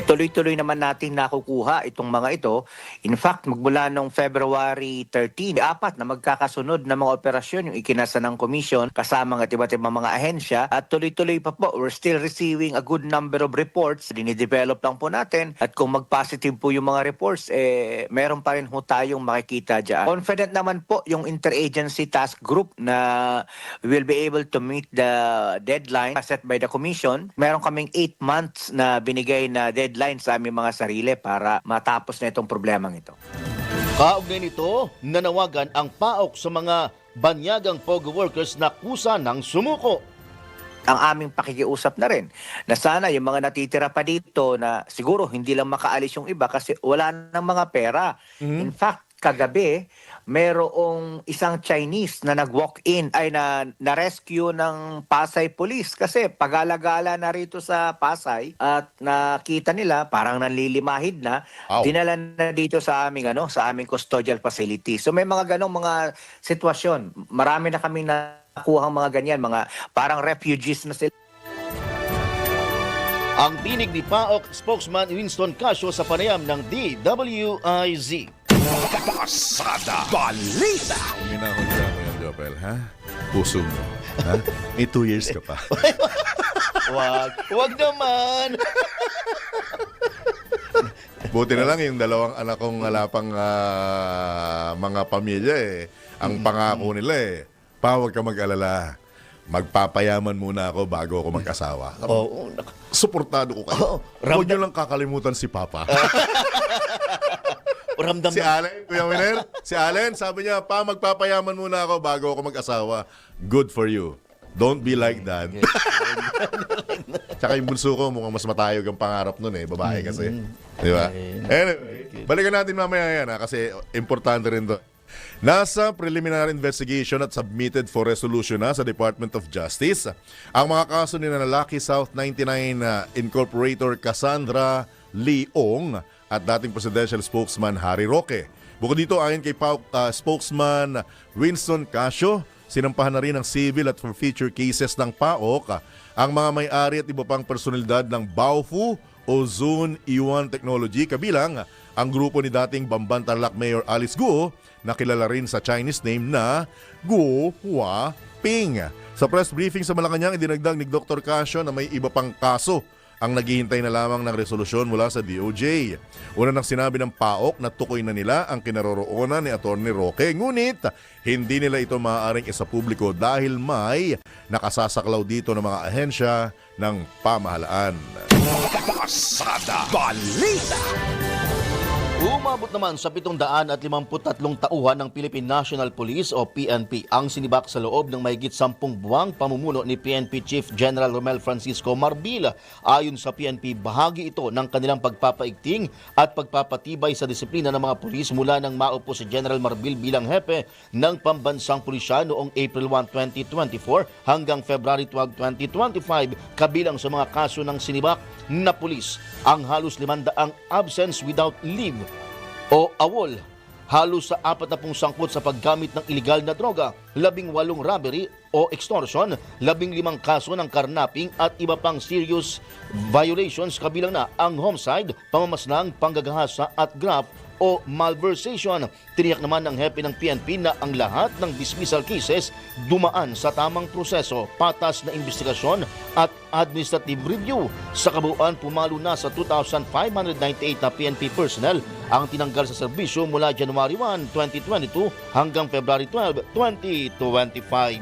Tuloy-tuloy naman nating nakukuha itong mga ito. In fact, magmula noong February 13, 4 na magkakasunod na mga operasyon yung ikinasa ng komisyon kasama ng iba't ibang mga ahensya at tuloy-tuloy pa po. We're still receiving a good number of reports. Dinidevelop lang po natin at kung mag-positive po yung mga reports, meron pa rin ho tayong makikita dyan. Confident naman po yung interagency task group na we will be able to meet the deadline set by the commission. Meron kaming 8 months na binigay na deadline sa aming mga sarili para matapos na itong problemang ito. Kaugnay nito, nanawagan ang PAOK sa mga banyagang POGO workers na kusa ng sumuko. Ang aming pakikiusap na rin na sana yung mga natitira pa dito na siguro hindi lang makaalis yung iba kasi wala nang mga pera. In fact, kagabi, merong isang Chinese na nag-walk-in ay na-rescue ng Pasay Police kasi pag-alagala na rito sa Pasay at nakita nila parang nanlilimahid na, dinala na dito sa aming sa aming custodial facility. So may mga ganong mga sitwasyon. Marami na kaming nakuhang mga ganyan, mga parang refugees na sila. Ang tinig ni PAOK spokesman Winston Casio sa panayam ng DWIZ. Pasada Balita. Minahon ka mo yan, Jopel, ha? Puso mo, ha? May 2 years ka pa. Wag naman. Buti na lang yung dalawang anak kong wala pang mga pamilya eh. Ang pangako nila eh, huwag ka mag-alala. Magpapayaman muna ako bago ako mag-asawa. Oo. Suportado ko kayo. Huwag nyo lang kakalimutan si Papa. Ramdam Si Allen, Kuya Winer, si Allen, sabi niya, magpapayaman muna ako bago ako mag-asawa. Good for you. Don't be like that. Tsaka yung bunso ko, mukhang mas matayog ang pangarap nun eh. Babae kasi. Di ba? Anyway, balikan natin mamaya yan kasi importante rin to. Nasa preliminary investigation at submitted for resolution na sa Department of Justice ang mga kaso ni na Lucky South 99 Incorporator Cassandra Leong at dating presidential spokesman Harry Roque. Bukod dito, ayon kay spokesman Winston Casio, sinampahan na rin ng civil at forfeiture cases ng PAOK ang mga may-ari at iba pang personalidad ng Baofu o Zone E1 Technology, kabilang ang grupo ni dating Bamban Tarlac Mayor Alice Guo na kilala rin sa Chinese name na Guo Huaping. Sa press briefing sa Malacanang, idinagdag ni Dr. Casio na may iba pang kaso ang naghihintay na lamang ng resolusyon mula sa DOJ. Una nang sinabi ng PAOK na tukoy na nila ang kinaroroonan ni Atty. Roque, ngunit hindi nila ito maaaring isa publiko dahil may nakasasaklaw dito ng mga ahensya ng pamahalaan. Pasada Balita. Umabot naman sa 753 tauhan ng Philippine National Police o PNP ang sinibak sa loob ng mahigit 10 buwang pamumuno ni PNP Chief General Romel Francisco Marbil. Ayon sa PNP, bahagi ito ng kanilang pagpapaigting at pagpapatibay sa disiplina ng mga pulis mula nang maupo si General Marbil bilang hepe ng pambansang pulisya noong April 1, 2024 hanggang February 12, 2025. Kabilang sa mga kaso ng sinibak na pulis ang halos 500 absence without leave o AWOL, halos sa 40 sangkot sa paggamit ng iligal na droga, 18 robbery o extortion, 15 kaso ng karnaping at iba pang serious violations, kabilang na ang homicide, pamamaslang, panggagahasa at graft o malversation. Tiniyak naman ng hepe ng PNP na ang lahat ng dismissal cases dumaan sa tamang proseso, patas na investigasyon at administrative review. Sa kabuuan, pumalo na sa 2,598 na PNP personnel ang tinanggal sa serbisyo mula January 1, 2022 hanggang February 12, 2025.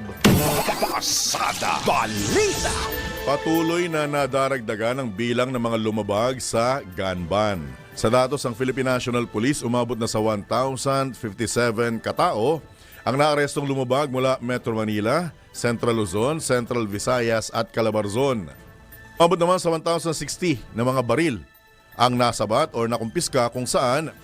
Pasada Balita. Patuloy na nadaragdagan ang bilang ng mga lumabag sa gun ban. Sa datos ng Philippine National Police, umabot na sa 1,057 katao ang naarestong lumabag mula Metro Manila, Central Luzon, Central Visayas at Calabarzon. Umabot naman sa 1,060 na mga baril ang nasabat o nakumpiska, kung saan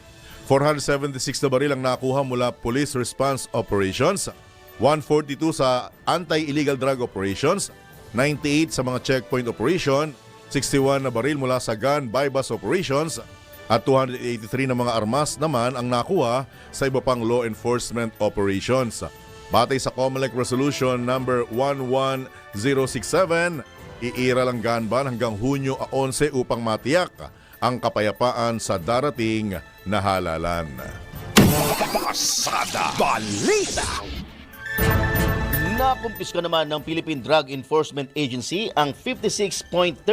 476 na baril ang nakuha mula Police Response Operations, 142 sa Anti-Illegal Drug Operations, 98 sa mga checkpoint operation, 61 na baril mula sa gun bypass operations, at 283 na mga armas naman ang nakuha sa iba pang law enforcement operations. Batay sa COMELEC Resolution number 11067, iiral ang gun ban hanggang Hunyo 11 upang matiyak ang kapayapaan sa darating na halalan. Pasada Balita. Nakumpiska naman ng Philippine Drug Enforcement Agency ang 56.37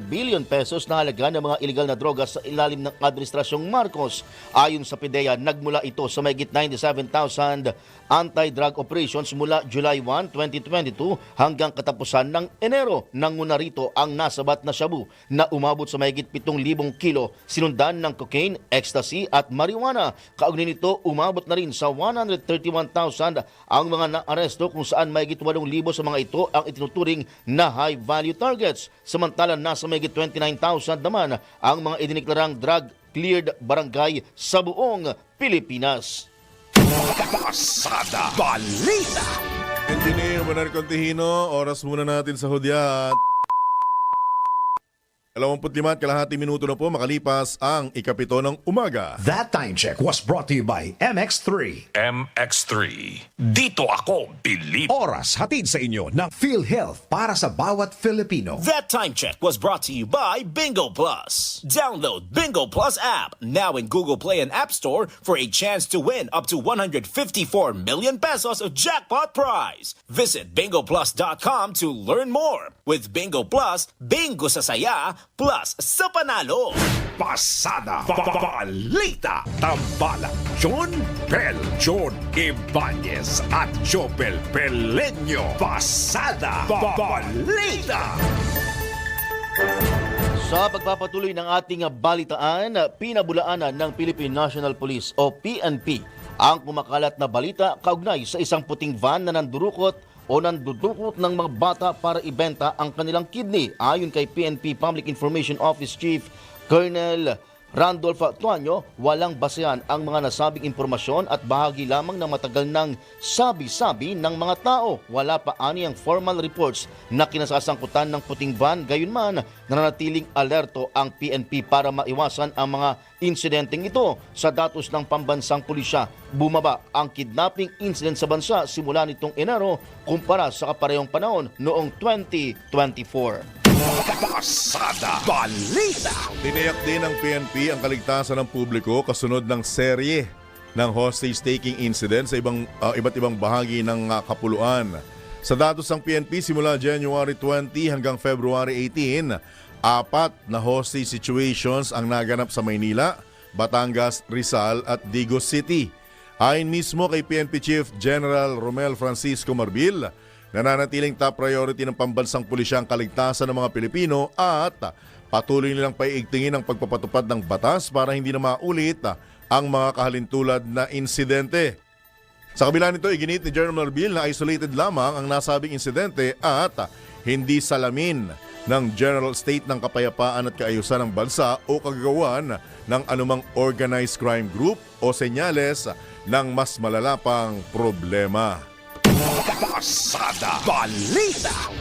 billion pesos na halaga ng mga iligal na droga sa ilalim ng Administrasyong Marcos. Ayon sa PDEA, nagmula ito sa mahigit 97,000 anti-drug operations mula July 1, 2022 hanggang katapusan ng Enero. Nanguna rito ang nasabat na shabu na umabot sa mahigit 7,000 kilo, sinundan ng cocaine, ecstasy at marijuana. Kaugnay nito, umabot na rin sa 131,000 ang mga naaresto, kung saan mahigit 8,000 sa mga ito ang itinuturing na high-value targets. Samantalang nasa mahigit 29,000 naman ang mga idineklarang drug-cleared barangay sa buong Pilipinas. Pasada Balita. Engineer Manar Contihino, oras muna natin sa hudyat. 25 kalahati minuto na po makalipas ang ikapito ng umaga. That time check was brought to you by MX3. MX3. Dito ako, believe. Oras hatid sa inyo ng PhilHealth para sa bawat Filipino. That time check was brought to you by Bingo Plus. Download Bingo Plus app now in Google Play and App Store for a chance to win up to 154 million pesos of jackpot prize. Visit bingoplus.com to learn more. With Bingo Plus, bingo sa saya plus sa panalo. Pasada Balita Tambala John Bell, John Ibanez at Jobel Pelenyo. Pasada Balita. Sa pagpapatuloy ng ating balitaan, pinabulaanan ng Philippine National Police o PNP ang kumakalat na balita kaugnay sa isang puting van na nandurukot o nandudukot ng mga bata para ibenta ang kanilang kidney. Ayon kay PNP Public Information Office Chief Colonel Randolph Tuanyo, walang basehan ang mga nasabing impormasyon at bahagi lamang ng matagal ng sabi-sabi ng mga tao. Wala pa ani ang formal reports na kinasasangkutan ng puting van. Gayunman, nananatiling alerto ang PNP para maiwasan ang mga insidenteng ito. Sa datos ng pambansang pulisya, bumaba ang kidnapping incident sa bansa simula nitong Enero kumpara sa kaparehong panahon noong 2024. Pasada Balita. Tiniyak din ng PNP ang kaligtasan ng publiko kasunod ng serye ng hostage-taking incident sa iba't ibang bahagi ng kapuluan. Sa datos ng PNP, simula January 20 hanggang February 18, 4 na hostage situations ang naganap sa Maynila, Batangas, Rizal at Digos City. Ayon mismo kay PNP Chief General Romel Francisco Marbil, nananatiling top priority ng pambansang pulisya ang kaligtasan ng mga Pilipino at patuloy nilang paiigtingin ang pagpapatupad ng batas para hindi na maulit ang mga kahalintulad na insidente. Sa kabila nito, iginit ni General Marbil na isolated lamang ang nasabing insidente at hindi salamin ng general state ng kapayapaan at kaayusan ng bansa o kagagawan ng anumang organized crime group o senyales ng mas malala pang problema. Pasada Balita.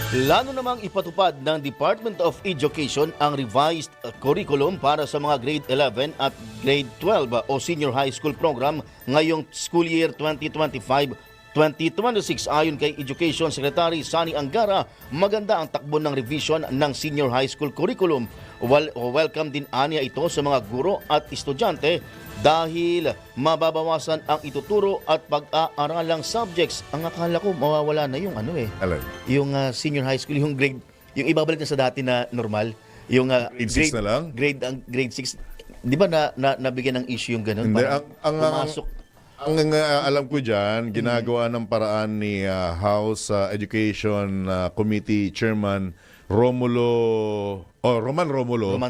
Plano namang ipatupad ng Department of Education ang revised curriculum para sa mga grade 11 at grade 12 o senior high school program ngayong school year 2025-2026. Ayon kay Education Secretary Sani Angara, maganda ang takbo ng revision ng senior high school curriculum. Welcome din aniya ito sa mga guro at estudyante dahil mababawasan ang ituturo at pag-aaralang subjects. Ang akala ko mawawala na yung Alam. yung senior high school, yung grade, yung ibabalik na sa dati na normal, yung grade 6 na lang? Grade 6. Di ba nabigyan ng issue yung ganun? Hindi, Parang pumasok. ang alam ko dyan, ginagawa ng paraan ni House Education Committee Chairman Roman Romulo.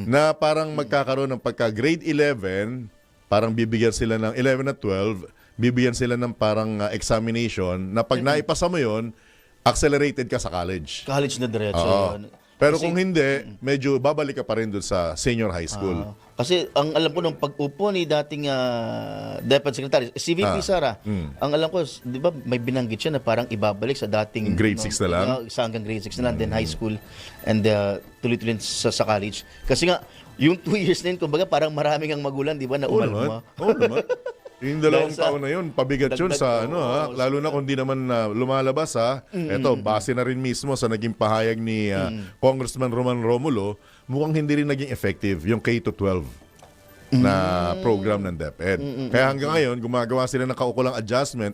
Na parang magkakaroon ng pagka grade 11, parang bibigyan sila ng 11 at 12, bibigyan sila ng parang examination na pag naipasa mo yon, accelerated ka sa college. College na diretso. Oo. Pero kung hindi, medyo babalik ka pa rin doon sa senior high school. Kasi ang alam ko nung pag-upo ni dating Deputy Secretary, si VP Sara, ang alam ko, di ba may binanggit siya na parang ibabalik sa dating grade 6 na lang? Isa hanggang grade 6 na lang, then high school, and tuloy-tuloy sa college. Kasi nga, yung 2 years na yun, kumbaga parang maraming ang magulang, di ba, na umalma. Oo naman. Yung 2 taon na yun, pabigat yun sa lalo na kung di naman lumalabas Eto, base na rin mismo sa naging pahayag ni Congressman Roman Romulo, mukhang hindi rin naging effective yung K-12 na program ng DepEd. Kaya hanggang ngayon, gumagawa sila ng kaukulang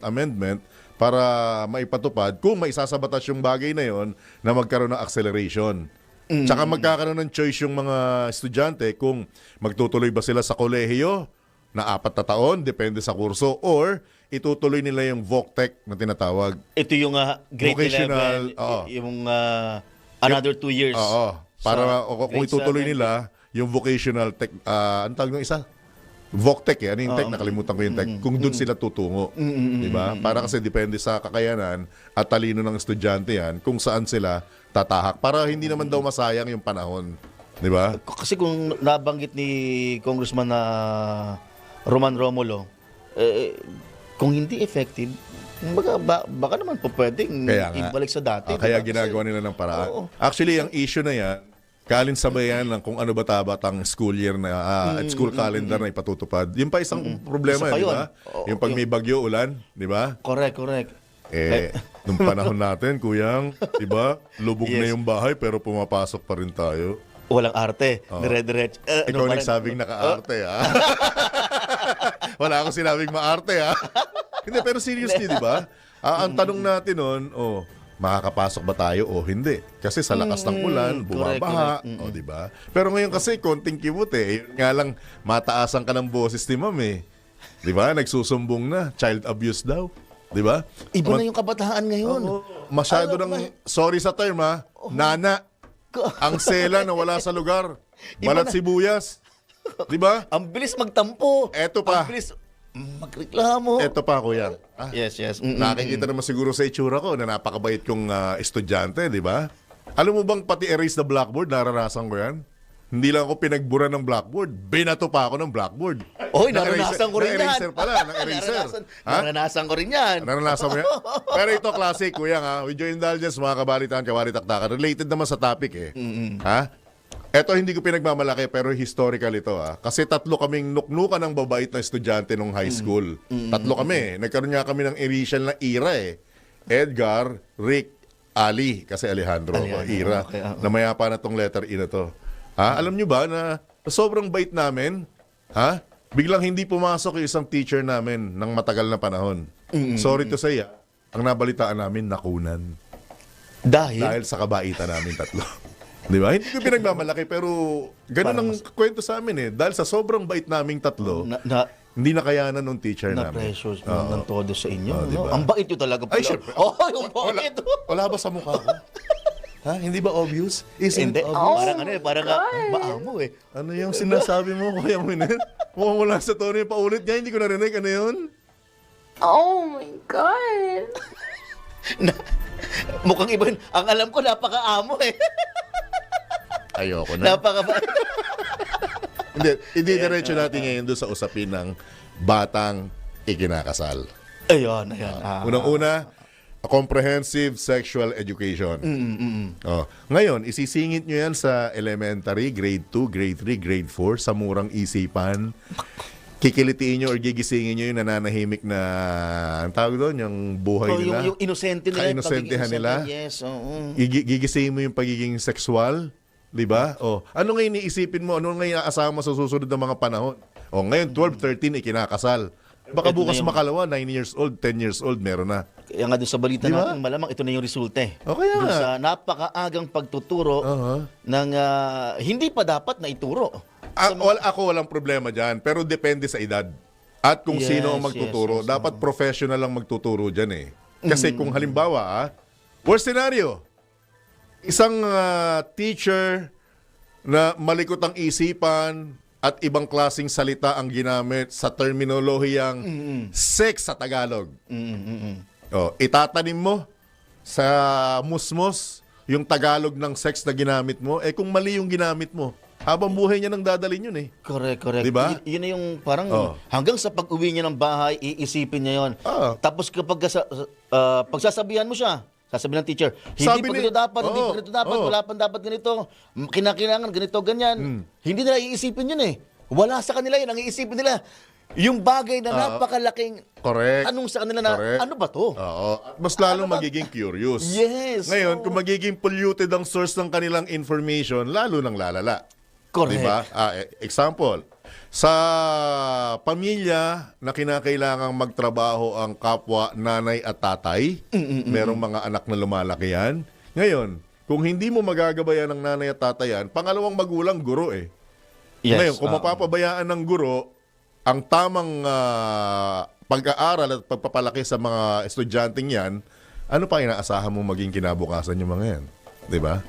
amendment para maipatupad kung maisasabatas yung bagay na yon na magkaroon ng acceleration. Tsaka magkakaroon ng choice yung mga estudyante kung magtutuloy ba sila sa kolehiyo na 4 na taon, depende sa kurso, or itutuloy nila yung VOCTEC na tinatawag. Ito yung grade vocational, 11, yung another 2 years. Oo. Para kung itutuloy nila yung vocational tech, ang tawag ng isa? VOCTEC Ano yung tech? Nakalimutan ko yung tech. Kung doon sila tutungo. Diba? Para kasi depende sa kakayanan at talino ng estudyante yan kung saan sila tatahak. Para hindi naman daw masayang yung panahon. Diba? Kasi kung nabanggit ni Congressman Roman Romulo, kung hindi effective, baka naman po pwedeng ibalik sa dati. Kaya ginagawa nila ng paraan. Actually, ang issue na yan, kalinsabayan lang kung ano ba tabat ang school year na at school calendar na ipatutupad. Yun pa isang problema, di ba? Yung pag may bagyo, ulan, di ba? Correct. Nung panahon natin, kuyang, di ba? Lubog na yung bahay pero pumapasok pa rin tayo. Walang arte. Dire-diretso. Ikaw nagsabing naka-arte, Wala akong sinabing ma-arte, Hindi, pero seriously, di ba? Ang tanong natin nun, makakapasok ba tayo o hindi. Kasi sa lakas ng ulan, bumabaha, correct. o di ba? Pero ngayon kasi konting kibot eh. Yun nga lang mataasan ka ng boses ni ma'am eh. Di ba? Nagsusumbong na, child abuse daw. Di ba? Iba na yung kabataan ngayon. Masyado ng, sorry sa term ha, nana. Ang sela na wala sa lugar. Balat sibuyas. Di ba? Ang bilis magtampo. Eto pa. Ang bilis magreklamo. Eto pa, kuya. Yes. Nakikita naman siguro sa itsura ko na napakabait kong estudyante, di ba? Alam mo bang pati erase the blackboard, naranasan ko yan? Hindi lang ako pinagbura ng blackboard, binato pa ako ng blackboard. Oy, naranasan ko rin yan. Na-eraser pala, na-eraser. Naranasan ko rin yan. Naranasan mo yan? Pero ito, classic, kuya, ha? With your indulgence, mga kabalitaan, kabalitaktakan, related naman sa topic, eh. Ha? Eto, hindi ko pinagmamalaki, pero historical ito, ha? Kasi 3 kaming nuknukan ng babait na estudyante nung high school. 3 kami. Nagkaroon nga kami ng initial na Ira, eh. Edgar, Rick, Ali, kasi Alejandro, Ira. Okay. Namaya pa na tong letter E na to. Ha? Alam nyo ba na sobrang bait namin, ha? Biglang hindi pumasok yung isang teacher namin ng matagal na panahon. Sorry to say, ang nabalitaan namin, nakunan. Dahil sa kabaitan namin 3. Di ba? Hindi ko pinagmamalaki, pero ganun ang kwento sa amin eh. Dahil sa sobrang bait naming 3, hindi nakayanan ng teacher namin. Na-pressure ng todo sa inyo. Diba? Ang bait nyo talaga pala. Ay, syempre. Yung bait. Wala ba sa mukha ko? Ha? Hindi ba obvious? Hindi. Obvious? Parang maamo eh. Ano yung sinasabi mo, Kuya Miner? Mukhang wala sa tono yung paulit niya. Hindi ko narinig. Ano yun? Oh my God. Mukhang iba yun. Ang alam ko, napaka-amo eh. Ayoko na. Napaka-bait. Hindi diretso natin ngayon doon sa usapin ng batang ikinakasal. Ayun. Unang-una, comprehensive sexual education. Oh. Ngayon, isisingit nyo yan sa elementary, grade 2, grade 3, grade 4, sa murang isipan. Kikilitiin nyo or gigisingin nyo yung nananahimik na, ang tawag doon, yung buhay nila. Yung inosente nila. Kainosentehan nila. Yes, oo. Gigisingin mo yung pagiging sexual. Di ba? Oh, ano ngayon iisipin mo? Ano ngayon aasahan mo sa susunod na mga panahon? Oh, ngayon 12, 13 ikinakasal. Baka bukas makalawa, 9 years old, 10 years old, meron na. Kaya nga doon sa balita natin, malamang ito na yung resulta eh. Okay doon sa napakaagang pagtuturo ng hindi pa dapat na ituro. Ako walang problema dyan, pero depende sa edad. At kung sino ang magtuturo. Dapat professional ang magtuturo dyan eh. Kasi kung halimbawa, worst scenario, isang teacher na malikot ang isipan at ibang klaseng salita ang ginamit sa terminolohiyang sex sa Tagalog. Oh, itatanim mo sa musmos yung Tagalog ng sex na ginamit mo, kung mali yung ginamit mo, habang buhay niya nang dadalhin yun eh. Correct. Diba? Yun na yung parang hanggang sa pag-uwi niya ng bahay, iisipin niya yun. Tapos kapag pagsasabihan mo siya, sasabihin ng teacher, hindi pa ganito dapat, wala pang dapat ganito, kinakailangan ganito, ganyan. Hindi nila iisipin yun eh. Wala sa kanila yun, ang iisipin nila, yung bagay na napakalaking tanong sa kanila na, ano ba to? At mas lalong magiging curious. Yes. Ngayon, kung magiging polluted ang source ng kanilang information, lalo nang lalala. Correct. Diba? Example, sa pamilya na kinakailangang magtrabaho ang kapwa nanay at tatay, merong mga anak na lumalaki yan. Ngayon, kung hindi mo magagabayan ng nanay at tatay yan, pangalawang magulang, guro eh. Yes. Ngayon, kung mapapabayaan ng guro, ang tamang pag-aaral at pagpapalaki sa mga estudyanteng yan, ano pa inaasahan mo maging kinabukasan yung mga yan? Diba?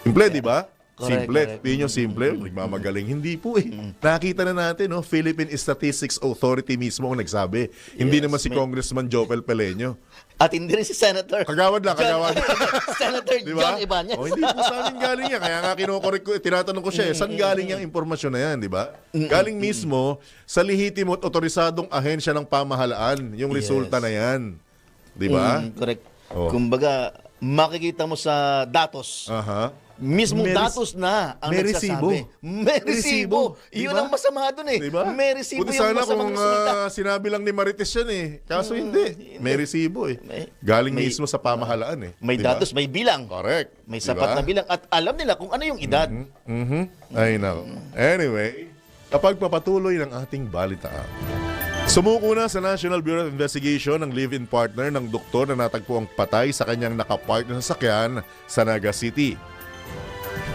Simple, diba? Simple. Yun yung simple. Nagmamagaling. Hindi po eh. Nakita na natin, Philippine Statistics Authority mismo ang nagsabi. Hindi naman si Congressman Jopel Peleño. At hindi rin si Senator. Kagawad lang. Senator John Ibanez. Hindi po sa amin galing yan. Kaya nga kinokorek ko, tinatanong ko siya, saan galing yung impormasyon na yan, di ba? Galing mismo sa lihitimo at otorisadong ahensya ng pamahalaan, yung resulta na yan. Di ba? Correct. Kumbaga, makikita mo sa datos. Mismong datos na ang nagsasabi. May resibo. Yun ang masama dun eh. Diba? May resibo Buti yung sana masamang kung sinabi lang ni Marites yan eh. Kaso hindi. May resibo eh. Galing mismo sa pamahalaan eh. May datos, may bilang. Correct. May sapat na bilang. At alam nila kung ano yung edad. Ay nako. Anyway, kapag papatuloy ng ating balitaan, Sumuko na sa National Bureau of Investigation ang live-in partner ng doktor na natagpuang patay sa kanyang nakapark na sasakyan sa Naga City.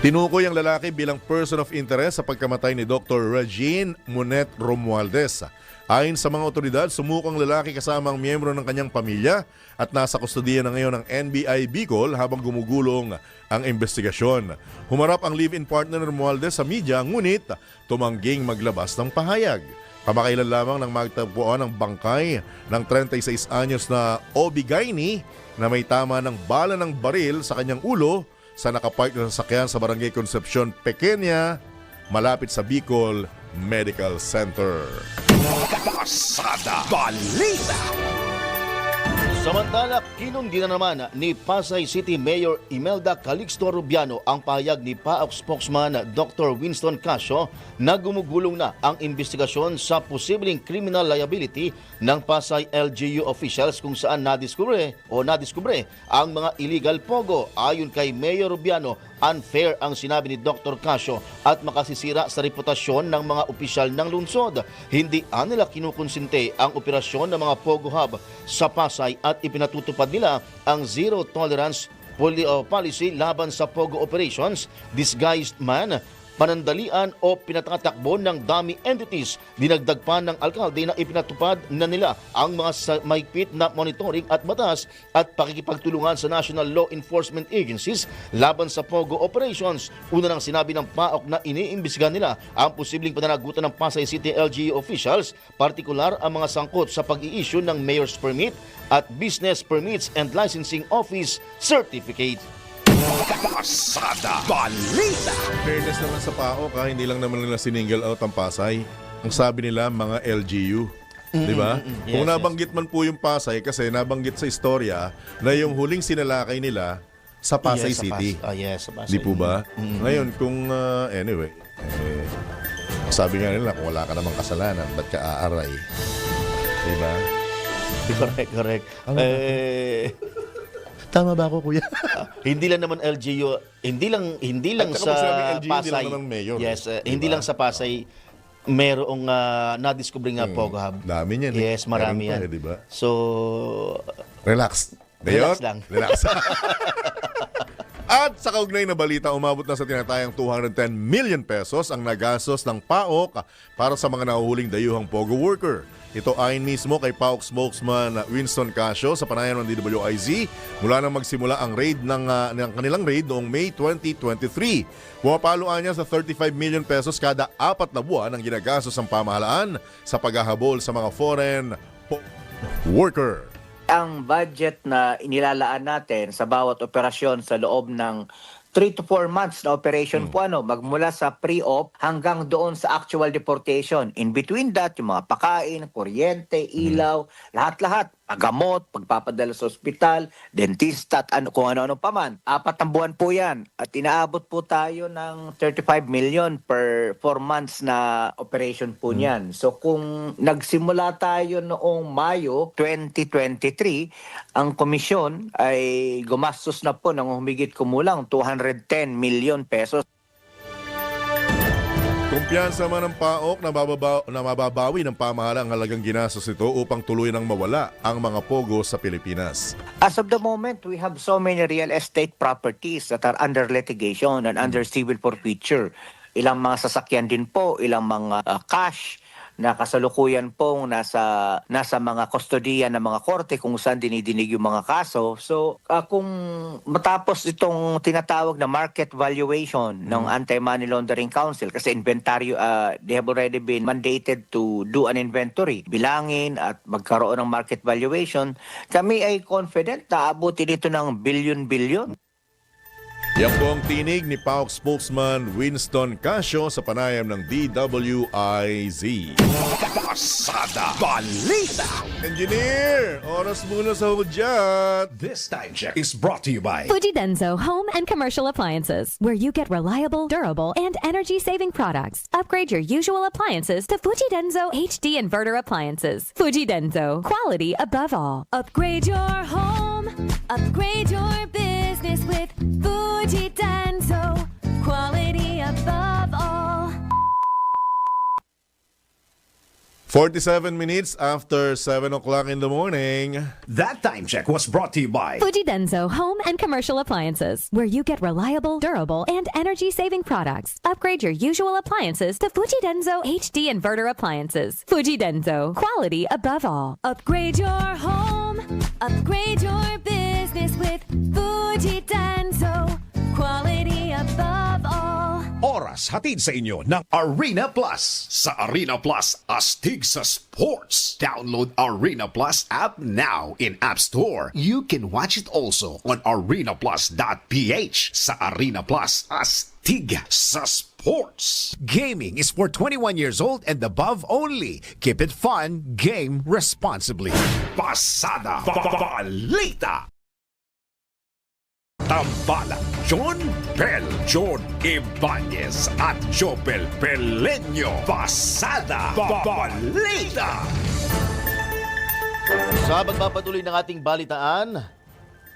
Tinukoy ang lalaki bilang person of interest sa pagkamatay ni Dr. Regine Monet Romualdez. Ayon sa mga otoridad, sumuko ang lalaki kasama ang miyembro ng kanyang pamilya at nasa kustodiya na ngayon ng NBI Bicol habang gumugulong ang investigasyon. Humarap ang live-in partner ng Romualdez sa media ngunit tumangging maglabas ng pahayag. Kamakailan lamang nang magtagpuan ang bangkay ng 36 anyos na Obigaini na may tama ng bala ng baril sa kanyang ulo sa nakapark na sasakyan sa Barangay Concepcion, Pequeña, malapit sa Bicol Medical Center. Pasada Balita. Samantala, kinundi na naman ni Pasay City Mayor Imelda Calixto Rubiano ang pahayag ni PAOK spokesman Dr. Winston Casio na gumugulong na ang investigasyon sa posibleng criminal liability ng Pasay LGU officials kung saan nadiskubre ang mga illegal pogo. Ayon kay Mayor Rubiano, unfair ang sinabi ni Dr. Casio at makasisira sa reputasyon ng mga opisyal ng lungsod. Hindi nila kinukonsinte ang operasyon ng mga Pogo Hub sa Pasay at ipinatutupad nila ang zero tolerance policy laban sa Pogo operations, disguised man, panandalian o pinatatakbo ng dummy entities. Dinagdag pa ng alkalde na ipinatupad na nila ang mga mahigpit na monitoring at batas at pakikipagtulungan sa national law enforcement agencies laban sa Pogo operations. Una nang sinabi ng PAOK na iniimbestigahan nila ang posibleng pananagutan ng Pasay City LGU officials, partikular ang mga sangkot sa pag-i-issue ng Mayor's Permit at Business Permits and Licensing Office Certificate. Pasada Balita. Fairness naman sa PAOK, hindi lang naman nila sininggle out ang Pasay. Ang sabi nila, mga LGU. Di ba? Kung nabanggit man po yung Pasay, kasi nabanggit sa istorya na yung huling sinalakay nila sa Pasay City. Sa Pasay. Di po ba? Ngayon, kung anyway, sabi nga nila, kung wala ka namang kasalanan, ba't ka aaray? Di ba? Correct. Tama ba ako, kuya? Hindi lang naman LGU, hindi lang At sa LGU, Pasay. hindi lang naman mayor. Yes, Diba? hindi lang sa Pasay merong nadiskubre nga Pogo Hub. Dami niyan. Yes, marami Meron pa yan. diba? So, relax. Relax lang. Relax. At sa kaugnay na balita, umabot na sa tinatayang 210 million pesos ang nagastos ng PAOK para sa mga nahuhuling dayuhang Pogo worker. Ito ayon mismo kay PAOK spokesman Winston Casio sa panayam ng DWIZ mula nang magsimula ang raid ng kanilang raid noong May 2023. Pumapaluan niya sa 35 million pesos kada 4 na buwan ang ginagastos ng pamahalaan sa paghahabol sa mga foreign worker. Ang budget na inilalaan natin sa bawat operasyon sa loob ng 3 to 4 months na operation po magmula sa pre-op hanggang doon sa actual deportation. In between that, yung mga pakain, kuryente, ilaw, lahat-lahat, paggamot, pagpapadala sa ospital, dentista at kung ano-ano pa man. 4 na buwan po yan. At inaabot po tayo ng 35 million per 4 months na operation po niyan. So kung nagsimula tayo noong Mayo 2023, ang komisyon ay gumastos na po ng humigit kumulang 210 million pesos. Kumpiyansa man ng PAOK na mababawi ng pamahalaan ang halagang ginastos nito upang tuluyang mawala ang mga Pogo sa Pilipinas. As of the moment, we have so many real estate properties that are under litigation and under civil forfeiture. Ilang mga sasakyan din po, ilang mga cash na kasalukuyan pong nasa mga kustodiya ng mga korte kung saan dinidinig yung mga kaso. So, kung matapos itong tinatawag na market valuation ng Anti-Money Laundering Council, kasi inventaryo, they have already been mandated to do an inventory, bilangin at magkaroon ng market valuation, kami ay confident na abutin ito ng billion-billion. Yan po ang tinig ni PAOK spokesman Winston Casio sa panayam ng DWIZ. Pasada Balita. Engineer, oras muna sa hudyat. This time check is brought to you by Fuji Denso Home and Commercial Appliances, where you get reliable, durable, and energy-saving products. Upgrade your usual appliances to Fuji Denso HD Inverter Appliances. Fuji Denso, quality above all. Upgrade your home, upgrade your business with Fuji Denso, quality above all. 47 minutes after 7 o'clock in the morning. That time check was brought to you by Fujidenzo Home and Commercial Appliances, where you get reliable, durable, and energy-saving products. Upgrade your usual appliances to Fujidenzo HD Inverter Appliances. Fujidenzo, quality above all. Upgrade your home, upgrade your business with Fujidenzo, quality above all. Oras hatid sa inyo ng Arena Plus. Sa Arena Plus, astig sa sports. Download Arena Plus app now in App Store. You can watch it also on arenaplus.ph. Sa Arena Plus, astig sa sports. Gaming is for 21 years old and above only. Keep it fun, game responsibly. Pasada Balita. Tambala, John Bell, John Ibanez at Jobel Peleño. Pasada Balita. Sa pagpapatuloy ng ating balitaan,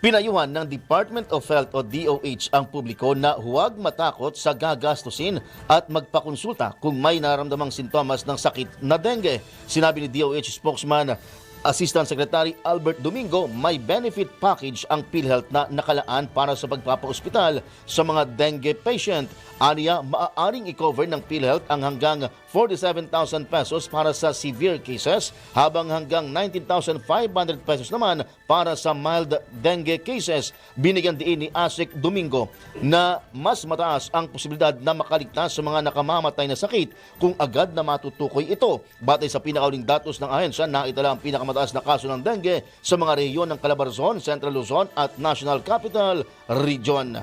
pinayuhan ng Department of Health o DOH ang publiko na huwag matakot sa gagastusin at magpakonsulta kung may naramdamang sintomas ng sakit na dengue. Sinabi ni DOH spokesman Assistant Secretary Albert Domingo, may benefit package ang PhilHealth na nakalaan para sa pagpapa-ospital sa mga dengue patient. Aniya, maaaring i-cover ng PhilHealth ang hanggang 47,000 pesos para sa severe cases, habang hanggang 19,500 pesos naman para sa mild dengue cases. Binigyan diin ni ASEC Domingo na mas mataas ang posibilidad na makaligtas sa mga nakamamatay na sakit kung agad na matutukoy ito. Batay sa pinakauling datos ng ahensya, naitala ang pinakamataas na kaso ng dengue sa mga rehiyon ng Calabarzon, Central Luzon at National Capital Region.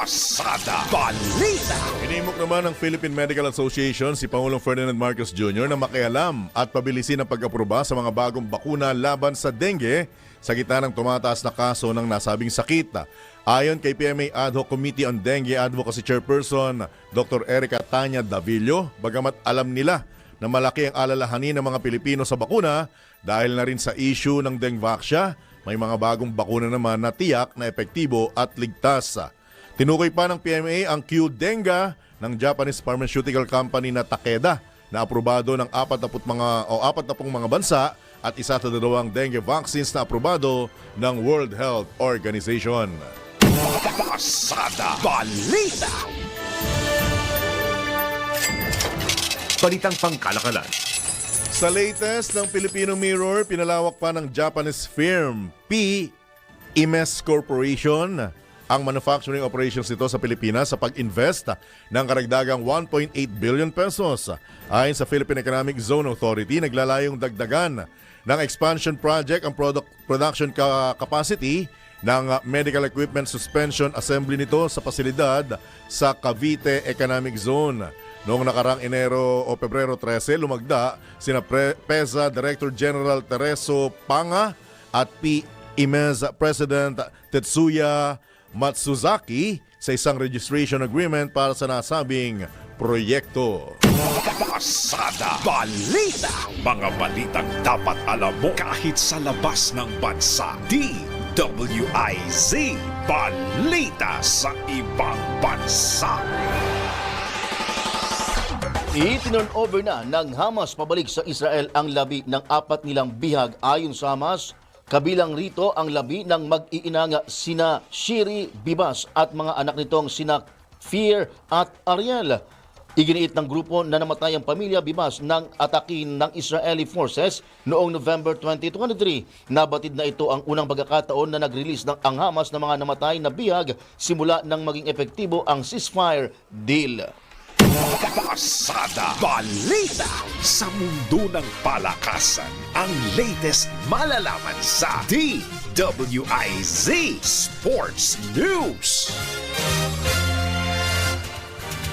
Pasada Balita. Inimok naman ng Philippine Medical Association si Pangulong Ferdinand Marcos Jr. na makialam at pabilisin ang pag-aproba sa mga bagong bakuna laban sa dengue sa gitna ng tumataas na kaso ng nasabing sakit. Ayon kay PMA Ad Hoc Committee on Dengue Advocacy Chairperson Dr. Erica Tanya Davillo, bagamat alam nila na malaki ang alalahanin ng mga Pilipino sa bakuna dahil na rin sa issue ng Dengvaxia, may mga bagong bakuna naman na tiyak na epektibo at ligtas. Tinukoy pa ng PMA ang Q-Denga ng Japanese pharmaceutical company na Takeda na aprobado ng 40 mga bansa at isa sa 2 dengue vaccines na aprobado ng World Health Organization. Pasada Balita. Balitang pangkalakalan. Sa latest ng Filipino Mirror, pinalawak pa ng Japanese firm P-IMES Corporation ang manufacturing operations nito sa Pilipinas sa pag-invest ng karagdagang 1.8 billion pesos. Ayon sa Philippine Economic Zone Authority, naglalayong dagdagan ng expansion project ang production capacity ng medical equipment suspension assembly nito sa pasilidad sa Cavite Economic Zone. Noong nakarang Enero o Pebrero 13, lumagda sina PEZA Director General Tereso Panga at P-IMES President Tetsuya Matsuzaki sa isang registration agreement para sa nasabing proyekto. Pasada Balita. Mga balitang dapat alam mo kahit sa labas ng bansa. DWIZ Balita sa ibang bansa. I-turn over na ng Hamas pabalik sa Israel ang labi ng 4 nilang bihag ayon sa Hamas. Kabilang rito ang labi ng mag-iinang sina Shiri Bibas at mga anak nitong sina Fear at Ariel. Iginiit ng grupo na namatay ang pamilya Bibas ng atakin ng Israeli forces noong November 2023. Nabatid na ito ang unang pagkakataon na nag-release ng ang Hamas ng mga namatay na bihag simula nang maging epektibo ang ceasefire deal. Pasada Balita. Sa mundo ng palakasan, ang latest malalaman sa DWIZ Sports News.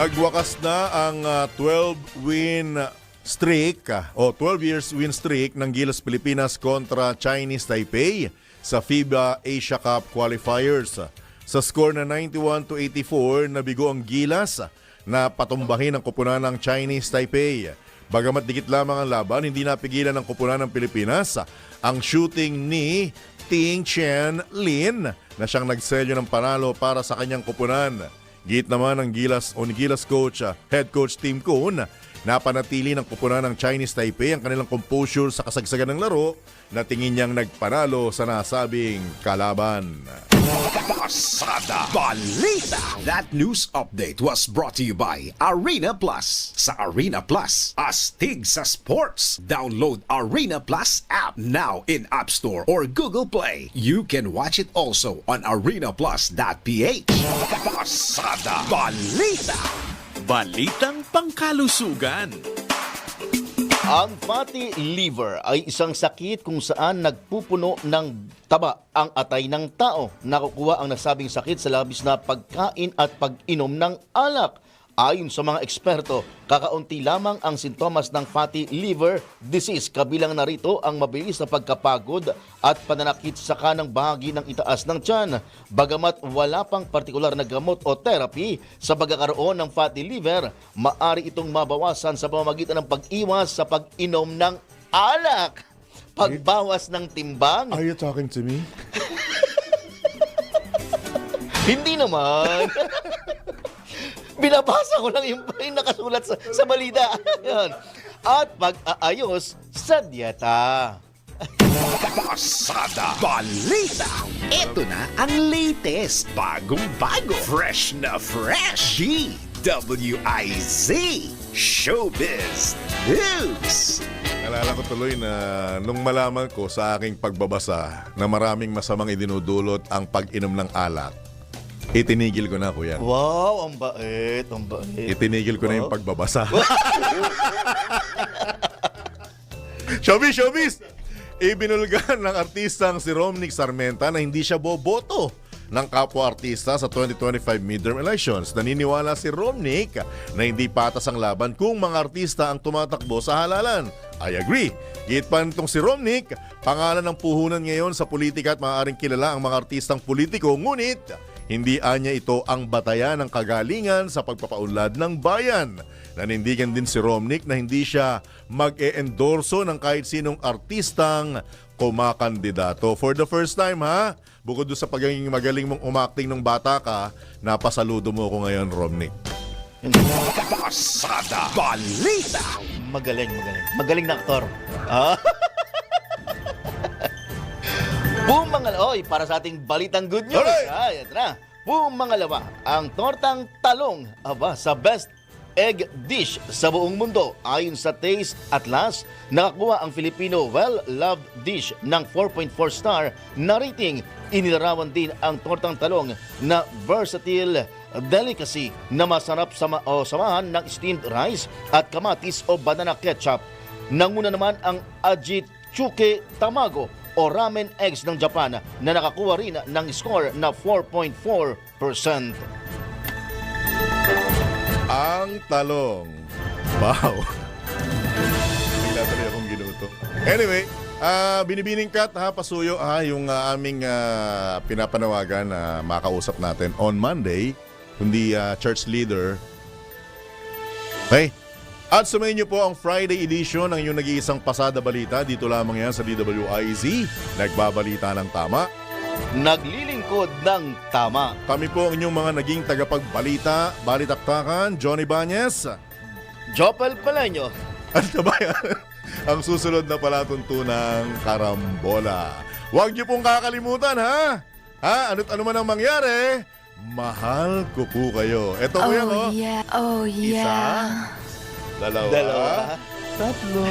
Agwakas na ang 12-win streak o 12 years win streak ng Gilas Pilipinas kontra Chinese Taipei sa FIBA Asia Cup qualifiers. Sa score na 91-84, nabigo ang Gilas na patumbahin ang koponan ng Chinese Taipei. Bagamat dikit lamang ang laban, hindi napigilan ng koponan ng Pilipinas ang shooting ni Ting Chen Lin na siyang nagselyo ng panalo para sa kanyang koponan. Git naman ng Gilas coach, head coach Tim Cohn, napanatili ng kupunan ng Chinese Taipei ang kanilang composure sa kasagsagan ng laro na tingin niyang nagpanalo sa nasabing kalaban. Pasada Balita. That news update was brought to you by Arena Plus. Sa Arena Plus, astig sa sports. Download Arena Plus app now in App Store or Google Play. You can watch it also on arenaplus.ph. Pasada Balita. Balitang pangkalusugan. Ang fatty liver ay isang sakit kung saan nagpupuno ng taba ang atay ng tao. Nakukuha ang nasabing sakit sa labis na pagkain at pag-inom ng alak. Ayon sa mga eksperto, kakaunti lamang ang sintomas ng fatty liver disease. Kabilang narito ang mabilis na pagkapagod at pananakit sa kanang bahagi ng itaas ng tiyan. Bagamat wala pang partikular na gamot o therapy sa pagkakaroon ng fatty liver, maari itong mabawasan sa pamamagitan ng pag-iwas sa pag-inom ng alak. Pagbawas ng timbang. Are you talking to me? Hindi naman. Binabasa ko lang yung nakasulat sa balita. Yan. At pag-aayos sa dieta. Pasada Balita. Ito na ang latest, bagong-bago, fresh na fresh. DWIZ Showbiz News. Alala ko tuloy na nung malaman ko sa aking pagbabasa na maraming masamang idinudulot ang pag-inom ng alak, itinigil ko na, kuya. Wow, ang bait, ang bait. Itinigil ko na yung pagbabasa. Showbiz! Ibinulgan ng artistang si Romnick Sarmenta na hindi siya boboto ng kapwa-artista sa 2025 midterm elections. Naniniwala si Romnick na hindi patas ang laban kung mga artista ang tumatakbo sa halalan. I agree. Git pa nitong si Romnick, pangalan ng puhunan ngayon sa politika at maaaring kilala ang mga artistang politiko, ngunit hindi anya ito ang batayan ng kagalingan sa pagpapaunlad ng bayan. Nanindigan din si Romnick na hindi siya mag-e-endorso ng kahit sinong artistang kumakandidato. For the first time, ha? Bukod doon sa pagiging magaling mong umakting ng bata ka, napasaludo mo ko ngayon, Romnick. Pasada Balita. Magaling. Magaling na aktor. Ah? Oy, para sa ating balitang good news. Ay, ito na. Pumangalawa, ang tortang talong sa best egg dish sa buong mundo. Ayon sa Taste Atlas, nakakuha ang Filipino well-loved dish ng 4.4 star na rating. Inilarawan din ang tortang talong na versatile delicacy na masarap samahan ng steamed rice at kamatis o banana ketchup. Nanguna naman ang Ajichuke Tamago o ramen eggs ng Japan na nakakuha rin ng score na 4.4%. Ang talong. Wow. Bigla tuloy akong ginuto. Anyway, binibining kat, pasuyo yung aming pinapanawagan na makausap natin on Monday, kundi church leader. Hey, at sumayin niyo po ang Friday edition ng inyong nag-iisang Pasada Balita. Dito lamang yan sa DWIZ. Nagbabalita ng tama. Naglilingkod ng tama. Kami po ang inyong mga naging tagapagbalita, balitaktakan, Johnny Bañez, Jopel Paleño, at kabayan, ang susunod na palatuntunang karambola. Huwag niyo pong kakalimutan, ha? Ano man ang mangyari, mahal ko po kayo. Ito po yan, oh. Yeah. Oh, yeah. Isa, dalawa. Tatlo.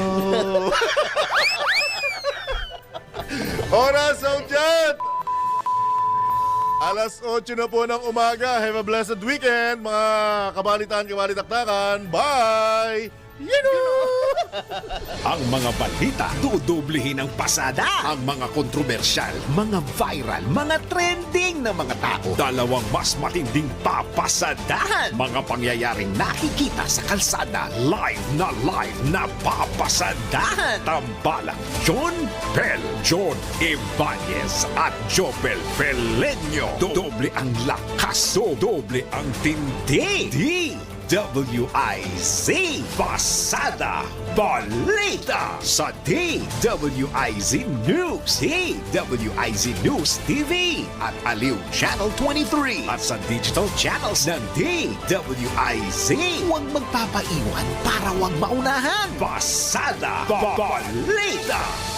Oras out dyan! Alas 8 na po ng umaga. Have a blessed weekend, mga kabalitaan, bye! Ang mga balita, dudublihin ang pasada. Ang mga kontrobersyal, mga viral, mga trending na mga tao. Dalawang mas matinding papasadahan. Mga pangyayaring nakikita sa kalsada. Live na papasadahan. Tambalang John Bell, John Ibanez at Jobel Peleño. Doble ang lakas, doble ang tindi. DWIZ Pasada Balita sa DWIZ News, DWIZ News TV at Aliw Channel 23 at sa digital channels ng DWIZ. Huwag magpapaiwan para huwag maunahan. Pasada Balita.